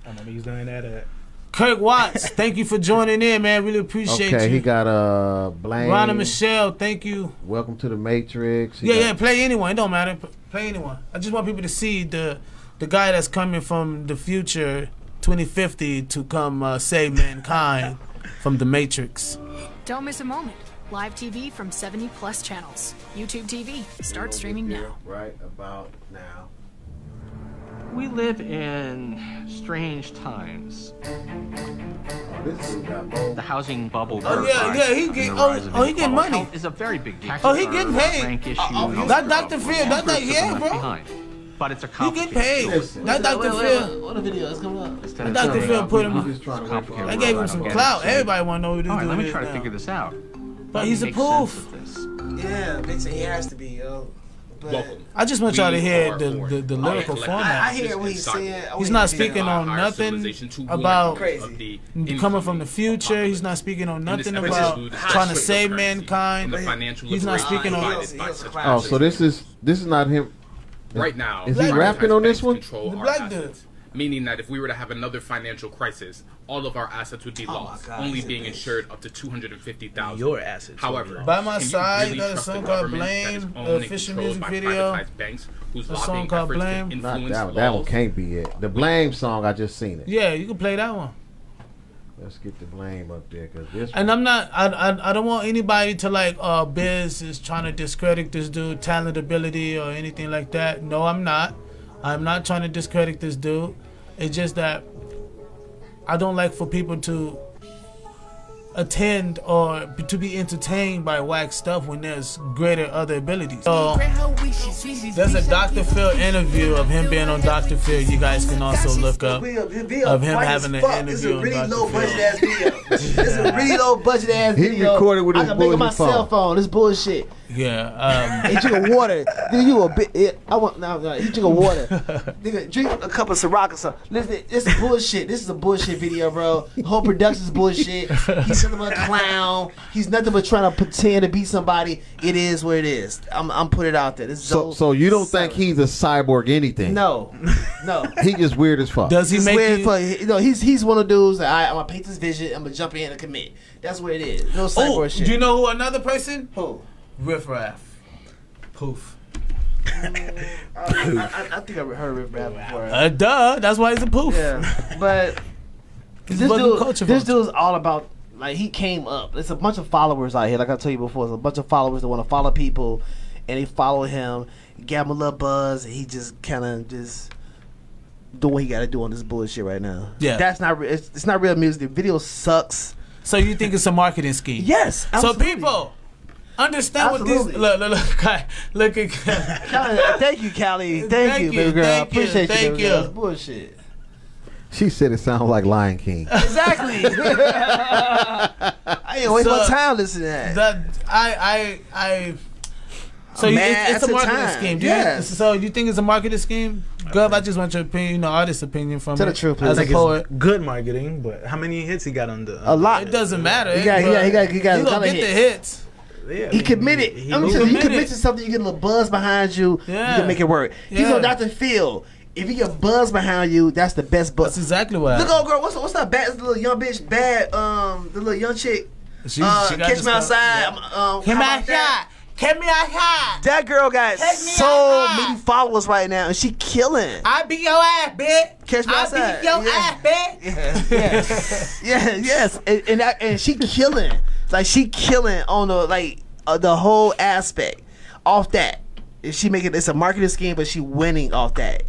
I know he's doing that. Kirk Watts, thank you for joining in, man. Really appreciate you. Okay, he got Blaine. Ronna Michelle, thank you. Welcome to the Matrix. Yeah, play anyone. It don't matter. Play anyone. I just want people to see the guy that's coming from the future, 2050, to come save mankind from the Matrix. Don't miss a moment. Live TV from 70 plus channels. YouTube TV. Start streaming now. Right about now. We live in strange times. The housing bubble. He get money. Is a very big deal. Oh, he getting paid. That Dr. Phil, yeah, bro. But it's a he get paid. That Dr. Phil. What a video is coming up. That Dr. Phil put him. I gave him some clout. Everybody want to know who this dude is. Let me try to figure this out. But he's a poof. Yeah, he has to be, yo. I just want y'all to hear the lyrical format. I hear what he's saying. He's not speaking on nothing about coming from the future. He's not speaking on nothing about trying to save mankind. He's not speaking on. Oh, so this is not him. Right now, is he rapping on this one? The black dude. Meaning that if we were to have another financial crisis, all of our assets would be lost, only being insured up to $250,000. Your assets. However, By My Side, you got a song called Blame, the official music video. A song called Blame. That one can't be it. The Blame song, I just seen it. Yeah, you can play that one. Let's get the Blame up there, cause this. And I'm not. I don't want anybody to like. Biz is trying to discredit this dude, talent, ability, or anything like that. No, I'm not. I'm not trying to discredit this dude. It's just that I don't like for people to attend or to be entertained by whack stuff when there's greater other abilities. So there's a Dr. Phil interview of him being on Dr. Phil. You guys can also look up of him having an interview on Dr. Phil. It's a really low budget ass video. He recorded with his I can make it on my cell phone. This bullshit. Yeah. He drink water. Then you a bit. I want no. He drink water. Nigga, drink a cup of Ciroc or something. Listen, this is bullshit. This is a bullshit video, bro. The whole production's bullshit. He's nothing but a clown. He's nothing but trying to pretend to be somebody. It is what it is. I'm putting it out there. This is so you don't think he's a cyborg anything? No. He just weird as fuck. Does he He's make weird you? as fuck. He's one of the dudes that I'm gonna paint this vision. I'm gonna jump in and commit. That's what it is. No cyborg shit. Do you know who another person? Who? Riff Raff. Poof. I think I heard Riff Raff before. Duh. That's why he's a poof. Yeah, but this dude's all about, like, he came up. There's a bunch of followers out here, like I told you before. There's a bunch of followers that want to follow people, and they follow him, gave him a little buzz, and he just kind of just doing what he got to do on this bullshit right now. Yeah. That's not, it's not real music. The video sucks. So you think it's a marketing scheme? Yes, absolutely. So people, understand Absolutely. what these look at Callie, thank you, Callie. Thank you, baby girl. I appreciate you, baby girl. That's bullshit. She said it sounded like Lion King. Exactly. I ain't waste my time listening to that. So it's a marketing scheme. Yes. So you think it's a marketing scheme? Gov, I just want your opinion, you know, artist opinion from Tell the truth, please. as a poet. Good marketing, but how many hits he got on the? A lot. It doesn't matter. He got you gonna get the hits. Yeah, he committed. He committed to something. You get a little buzz behind you. Yeah. You can make it work. He's on Dr. Phil. If you get buzz behind you, that's the best buzz. That's exactly what. Look, old girl. What's that bad? The little young bitch. Bad. The little young chick. She got Catch Me Outside. Catch Me Outside. Catch Me Outside. That girl got so many followers right now, and she killing. I beat your ass, bitch. Catch Me Outside. I beat your ass, bitch. Yes. And she killing. Like, she killing on the whole aspect off that. She making it's a marketing scheme, but she winning off that.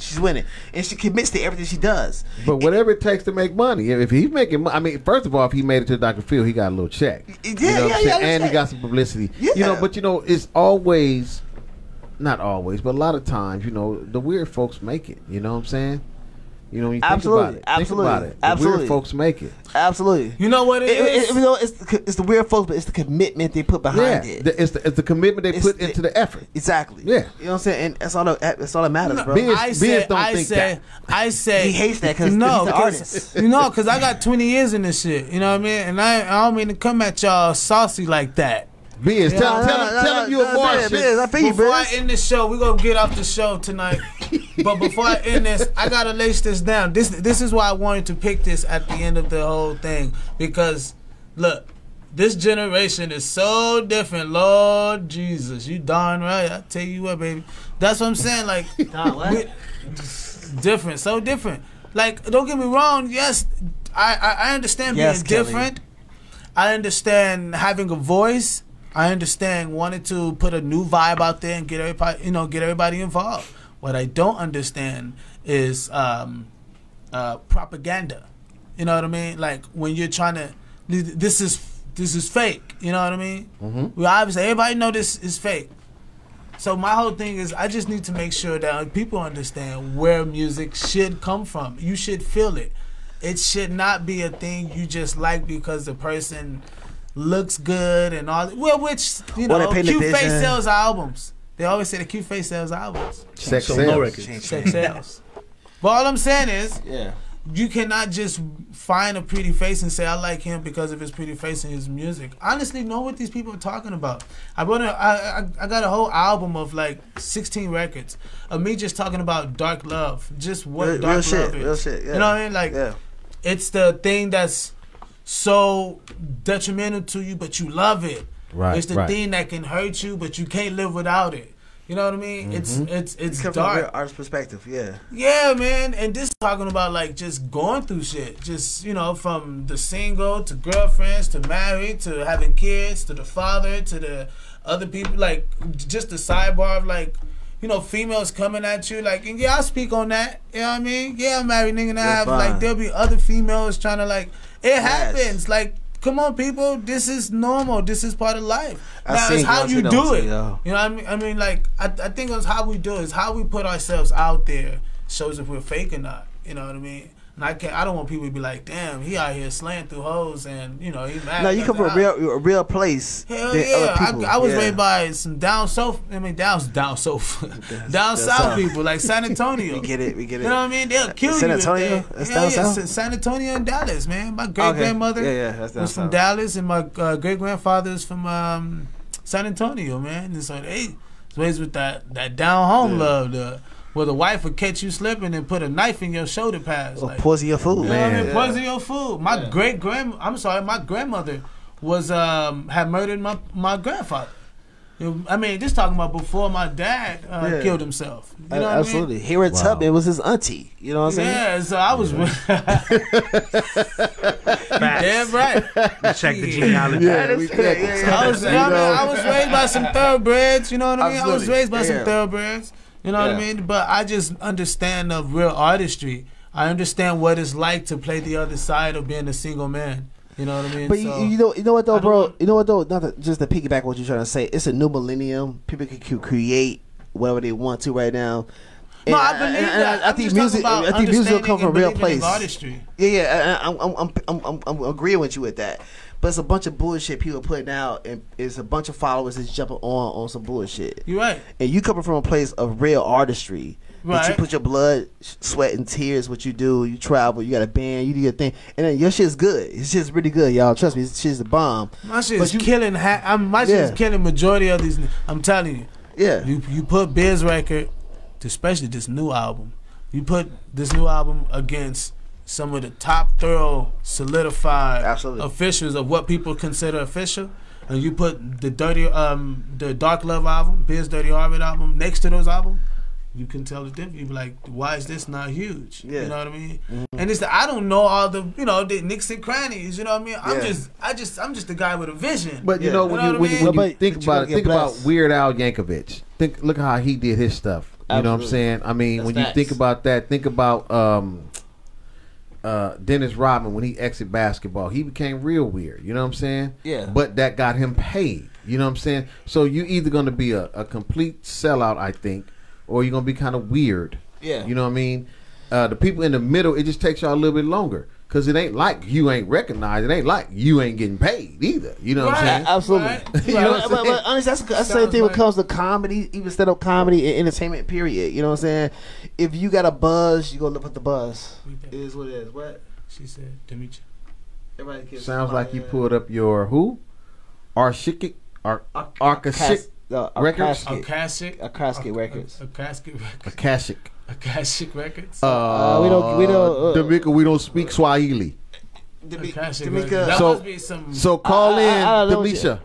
she's winning, and she commits to everything she does. But whatever it takes to make money. If he's making, I mean, first of all, if he made it to Dr. Phil, he got a little check. And he got some publicity. Yeah. But it's always, not always, but a lot of times, the weird folks make it. You know what I'm saying? When you think about it. Think about it. The weird folks make it. Absolutely. You know what it is? It's the weird folks, but it's the commitment they put behind it. It's the commitment they put into the effort. Exactly. Yeah. You know what I'm saying? And that's all that matters, bro. I say he hates that because he's the artist. Because I got 20 years in this shit. You know what I mean? And I don't mean to come at y'all saucy like that. Biz, tell him you a Martian. Before I end this show, we're going to get off the show tonight. But before I end this, I got to lace this down. This is why I wanted to pick this at the end of the whole thing. Because, look, this generation is so different. Lord Jesus, you darn right. I tell you what, baby. That's what I'm saying. Like, different, so different. Like, don't get me wrong. Yes, I understand being different. I understand having a voice. I understand wanting to put a new vibe out there and get everybody involved. What I don't understand is propaganda. You know what I mean? Like when you're trying to, this is fake. You know what I mean? Mm-hmm. We obviously everybody know this is fake. So my whole thing is I just need to make sure that people understand where music should come from. You should feel it. It should not be a thing you just like because the person looks good and all. Well, which cute face sells albums. They always say the cute face sells albums. Sex sells. Sex sells. But all I'm saying is, you cannot just find a pretty face and say I like him because of his pretty face and his music. Honestly, know what these people are talking about. I got a whole album of like 16 records of me just talking about dark love, just what dark love is. Real shit. Yeah. You know what I mean? Like, it's the thing that's so detrimental to you, but you love it. Right. It's the thing that can hurt you, but you can't live without it. You know what I mean? Mm-hmm. It's dark. From a real artist perspective, Yeah, man. And this talking about like just going through shit. Just, from the single to girlfriends to married to having kids to the father to the other people. Like just the sidebar of like, females coming at you. Like, and I speak on that. You know what I mean? Yeah, I'm married nigga and I have like there'll be other females trying to like it happens. Like, come on, people. This is normal. This is part of life. Now, it's how you do it. You know what I mean? I mean, like, I think it's how we do it. It's how we put ourselves out there shows if we're fake or not. You know what I mean? And I don't want people to be like, damn, he out here slaying through hoes and, he mad. No, you come from a real place. Hell yeah. I was raised by some down south people, like San Antonio. We get it. You know what I mean? They'll kill San you. Antonio? That's down south? San Antonio and Dallas, man. My great-grandmother was from Dallas, and my great-grandfather is from San Antonio, man. And so they was raised with that down-home love, where the wife would catch you slipping and put a knife in your shoulder pads. Or poison your food. Poison your food. My my grandmother was had murdered my grandfather. I mean, just talking about before my dad killed himself. You know what absolutely. I mean? Harriet Tubman was his auntie. You know what I'm saying? Yeah, so I was. Damn right. Check the genealogy. I was raised by some thoroughbreds. You know what I mean? Absolutely. I was raised by some thoroughbreds. You know what I mean? But I just understand the real artistry. I understand what it's like to play the other side of being a single man. You know what I mean? But so, you know what though, bro? You know what though? Just to piggyback what you're trying to say, it's a new millennium. People can create whatever they want to right now. And no, I believe that. I think music will come from a real place. Artistry. Yeah. I'm agreeing with you with that. But it's a bunch of bullshit people putting out, and it's a bunch of followers that's jumping on some bullshit. You're right. And you coming from a place of real artistry. Right. That you put your blood, sweat, and tears, what you do, you travel, you got a band, you do your thing, and then your shit's good. It's just really good, y'all. Trust me, this shit's a bomb. My shit is killing. My shit is killing majority of these. I'm telling you. Yeah. You put Biz record, especially this new album. You put this new album against some of the top thorough solidified officials of what people consider official, and you put the Dark Love album, Biz Dirty Harvard album next to those albums, you can tell the difference. You be like, why is this not huge? Yeah. You know what I mean? Mm-hmm. And it's I don't know all the the nicks and crannies. You know what I mean? I'm just a guy with a vision. But you know when you think about Weird Al Yankovic, look how he did his stuff. You know what I'm saying? I mean, when you think about that, think about Dennis Rodman when he exited basketball. He became real weird. You know what I'm saying? Yeah. But that got him paid. You know what I'm saying? So you either going to be a complete sellout, I think, or you're going to be kind of weird. Yeah. You know what I mean? The people in the middle, it just takes y'all a little bit longer. Because it ain't like you ain't recognized. It ain't like you ain't getting paid either. You know what I'm saying? Absolutely. Right. You know what I'm saying? But honestly, that's the same thing when it comes to comedy, even stand-up comedy and entertainment, period. You know what I'm saying? If you got a buzz, you go look at the buzz. It is what it is. What? She said, Demetri. Sounds like you pulled up your who? Akashic Records? Akashic Records. Akashic Records. We don't. D'Amica, we don't speak Swahili. D'Amica. So call in, Demisha,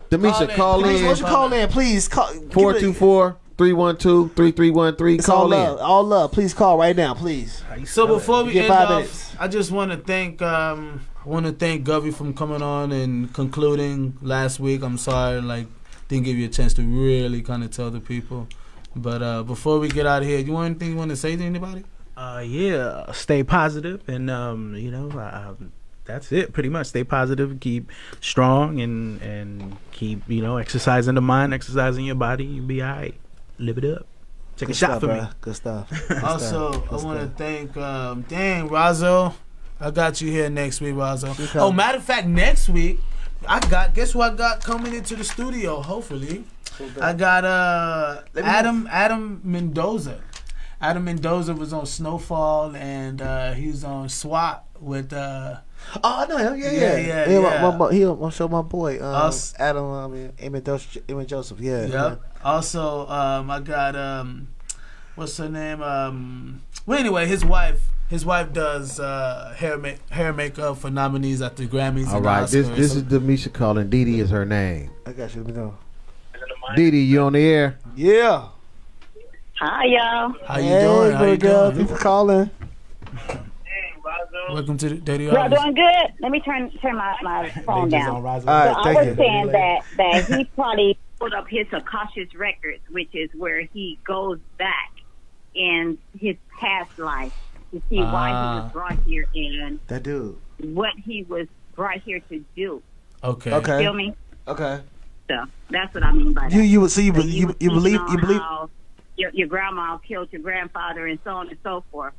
call in. Won't you call in, please? 424-312-3313. Call in. All love. Please call right now, please. So before we end 5 off, minutes. I just want to thank Govey from coming on and concluding last week. I'm sorry, didn't give you a chance to really kind of tell the people. But before we get out of here, you want anything you want to say to anybody? Yeah, stay positive, and that's it. Pretty much, stay positive, keep strong, and keep exercising the mind, exercising your body. You'll be alright. Live it up. Take a shot for me. Good stuff. Also, I want to thank Razzo. I got you here next week, Razzo. Oh, matter of fact, next week guess who I got coming into the studio? Hopefully. I got Adam Mendoza. Adam Mendoza was on Snowfall, and he was on SWAT with. Oh, I know him. Yeah. He will show my boy Adam. Eamon Joseph. Yeah. Yep. Also, I got what's her name? Well, anyway, his wife does hair makeup for nominees at the Grammys. All right, this is Demisha calling. Didi is her name. I got you. Let me know. Didi, you on the air? Yeah. Hi, y'all. How you doing? How you doing? Thanks for calling. Welcome to the Dirty Y'all Office. doing good? Let me turn my phone down. All right, so I thank was you. saying that he probably pulled up his Akashic Records, which is where he goes back in his past life to see why he was brought here and that dude what he was brought here to do. Okay. Feel me? Okay. So that's what I mean by that. You believe how your grandma killed your grandfather and so on and so forth.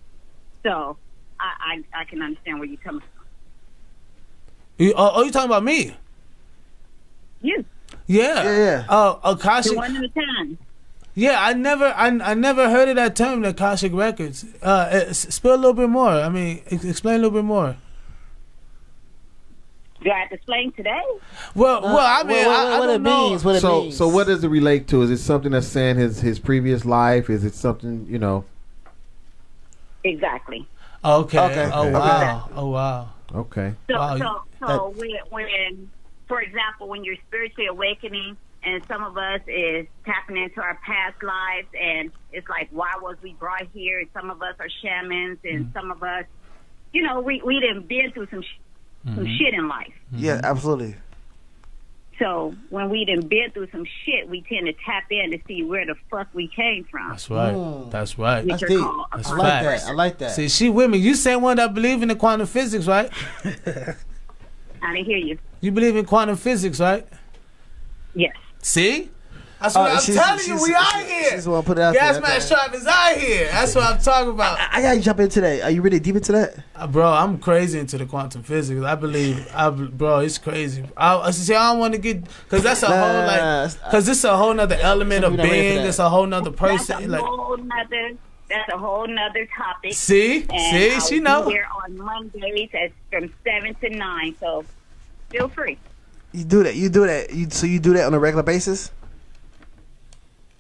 So I can understand where you're coming from. You talking about me? You. Yeah. Akashic. One at a time. Yeah, I never heard of that term, the Akashic Records. Spill a little bit more. I mean, explain a little bit more. Do I have to explain today? Well, I mean, I don't know. Means, what it means. So what does it relate to? Is it something that's saying his previous life? Is it something, Exactly. Okay. Oh, wow. Oh, wow. Okay. So when, for example, when you're spiritually awakening, and some of us is tapping into our past lives, and it's like, why was we brought here? And some of us are shamans, and some of us, we done been through some shit in life. Yeah, absolutely. So when we done been through some shit, we tend to tap in to see where the fuck we came from. That's right. That's right. That's deep. That's I like that. See, she with me. You saying one that believe in the quantum physics, right? I didn't hear you. You believe in quantum physics, right? Yes. See? That's what I'm telling you. We out here. She's the one put it out there. Gasmasktribe is out here. That's what I'm talking about. I gotta jump into that. Are you really deep into that? Bro, I'm crazy into the quantum physics. I believe, bro, it's crazy. I don't want to get, because that's a whole, because it's a whole nother element of being. It's a whole nother person. That's a whole nother topic. See, she know. We're on Mondays from 7 to 9, so feel free. You do that. You do that on a regular basis?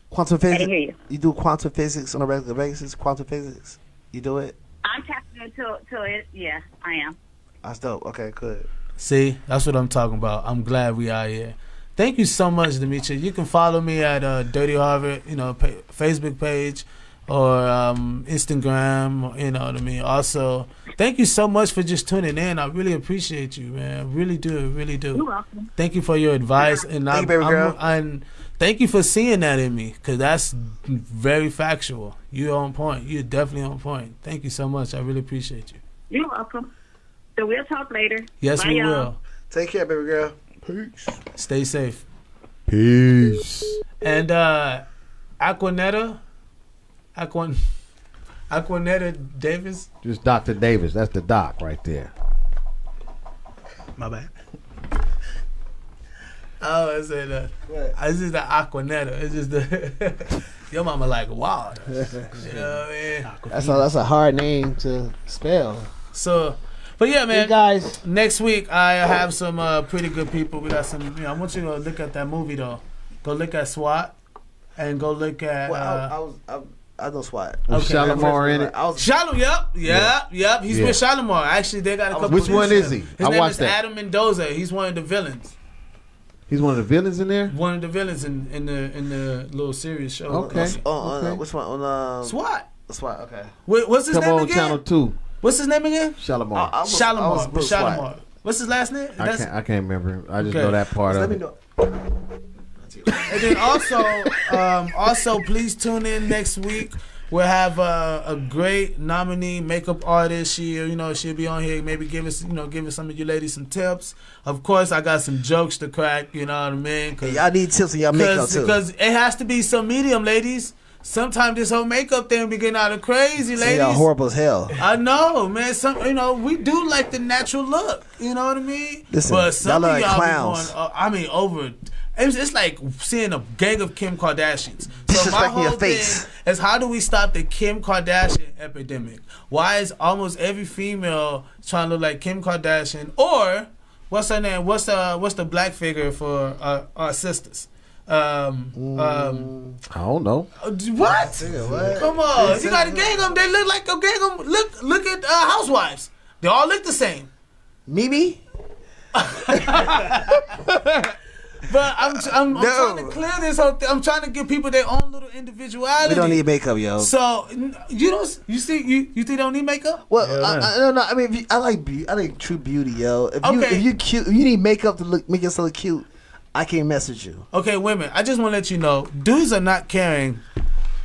Quantum physics? I didn't hear you. You do quantum physics on a regular basis? Quantum physics? You do it? I'm tapping into it. Yeah, I am. That's dope. Okay, good. See, that's what I'm talking about. I'm glad we are here. Thank you so much, Demetri. You can follow me at Dirty Harvard, Facebook page. or Instagram. You know what I mean. Also, thank you so much for just tuning in. I really appreciate you, man. Really do, really do. You're welcome. Thank you for your advice, and Thank you, baby girl. and thank you for seeing that in me, because that's very factual. You're on point. You're definitely on point. Thank you so much. I really appreciate you. You're welcome. So we'll talk later. Yes, Bye, we y'all. will. Take care, baby girl. Peace. Stay safe. Peace. And Aquanetta Davis. Just Dr. Davis. That's the doc right there. My bad. Oh, I said it's just the Aquanetta. It's just the your mama like wild. You know what I mean? That's a hard name to spell. So, but yeah, man. Hey guys, next week I have some pretty good people. We got some. You know, I want you to look at that movie though. Go look at SWAT, and go look at. I know SWAT. Okay, Shalimar in it. Yep. He's with Shalimar. Actually, they got a couple. Which one is he? His name is Adam Mendoza. He's one of the villains. He's one of the villains in there. One of the villains in the little series show. Okay. Which one? On SWAT. SWAT. Okay. What's his name Come on, again? Channel 2. What's his name again? Shalimar. Shalimar. What's his last name? I can't remember. I just know that part of it. And then also please tune in next week. We'll have a great nominee makeup artist. She'll be on here. Maybe give us some of you ladies some tips. Of course, I got some jokes to crack. You know what I mean? Y'all need tips in y'all makeup too. Because it has to be some medium, ladies. Sometimes this whole makeup thing be getting out of crazy, ladies. Y'all horrible as hell. I know, man. We do like the natural look. You know what I mean? Listen, but some y'all of like y'all clowns. be going, over. It's like seeing a gang of Kim Kardashians. So my Disrespecting whole your face. thing is, how do we stop the Kim Kardashian epidemic? Why is almost every female trying to look like Kim Kardashian? Or what's her name? What's the black figure for our sisters? I don't know. What? Come on, you got to gang them. They look like a gang them. Look at Housewives. They all look the same. Mimi. But I'm trying to clear this whole thing. I'm trying to give people their own little individuality. We don't need makeup, yo. So you think they don't need makeup? Well, I don't know. I mean, I like beauty. I like true beauty, yo. If you cute, if you need makeup to make yourself look cute, I can't message you. Okay, women, I just want to let you know, dudes are not caring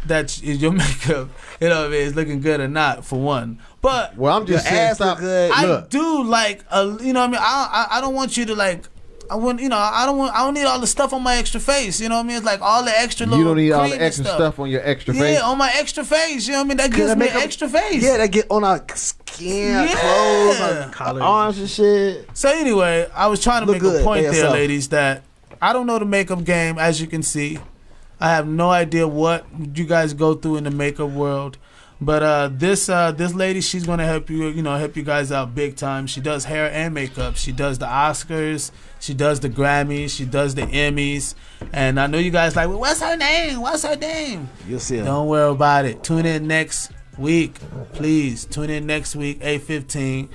that your makeup, is looking good or not, for one. But I'm just saying, ass look good. I do like I don't want you to like. I don't need all the stuff on my extra face. You know what I mean? It's like all the extra little. You don't need all the cream extra stuff on your extra face. Yeah, on my extra face. You know what I mean? That gives me extra face. Yeah, that get on our skin, clothes, our arms and shit. So anyway, I was trying to make a point there, ladies, that I don't know the makeup game. As you can see, I have no idea what you guys go through in the makeup world. But this lady, she's gonna help you guys out big time. She does hair and makeup. She does the Oscars. She does the Grammys. She does the Emmys. And I know you guys like, well, what's her name? What's her name? You'll see her. Don't worry about it. Tune in next week, please. Tune in next week, 8:15,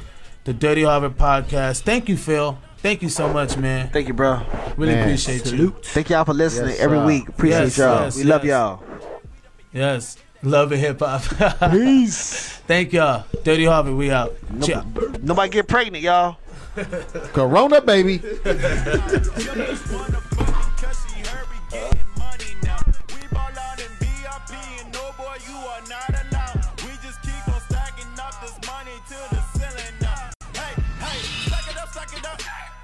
the Dirty Harvard podcast. Thank you, Phil. Thank you so much, man. Thank you, bro. Really appreciate you. Thank y'all for listening every week. Appreciate y'all. We love y'all. Yes. Love and hip hop. Peace. Thank y'all. Dirty Harvard, we out. Nobody get pregnant, y'all. Corona, baby.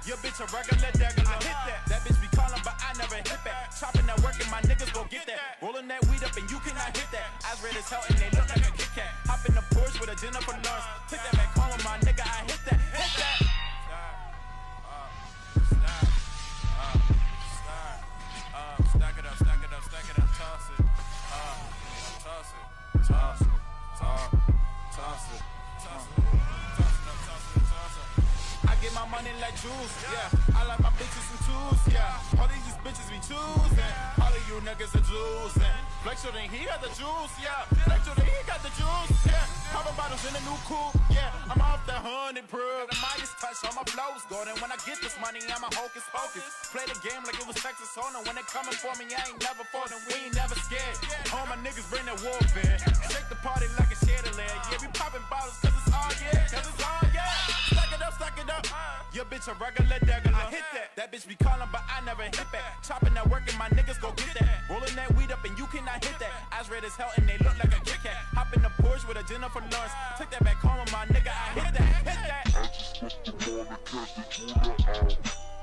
Your bitch a regular degular. I hit that. That bitch be calling, but I never hit that. Chopping that work and my niggas go get that. Rolling that weed up and you cannot hit that. Eyes red as hell and they look like a Kit Kat. Hop in the Porsche with a dinner for lunch. Take that back home with my nigga. I hit that. Hit that. Stack it up, stack it up, stack it up, toss it. Toss it, toss it, toss it, toss it, toss it, toss it, toss it, toss it. I get my money like shoes, yeah. I like my bitches in twos, yeah. All these bitches be choosing. All of you niggas are juicing. Flexo think he got the juice, yeah. Flexo think he got the juice, yeah. Poppin' bottles in a new coupe, yeah. I'm off the 100 proof. The Midas touch on my flows, Gordon. When I get this money, I'm a hocus pocus. Play the game like it was Texas Hold'em. When they coming for me, I ain't never folding. We ain't never scared. All my niggas bring that warfare. Shake the party like a Chandelier. Yeah, we poppin' bottles cause it's all yeah. Cause it's all yeah. Stack it up, stack it up. Your bitch a regular degular. I hit that. That bitch be calling, but I never hit back. Chopping that work and my niggas go get that. Rolling that weed up and you cannot hit that. Eyes red as hell and they look like a Kit Kat. Hop in the Porsche with a Jennifer Lawrence. Took that back home with my nigga. I hit that. Hit that.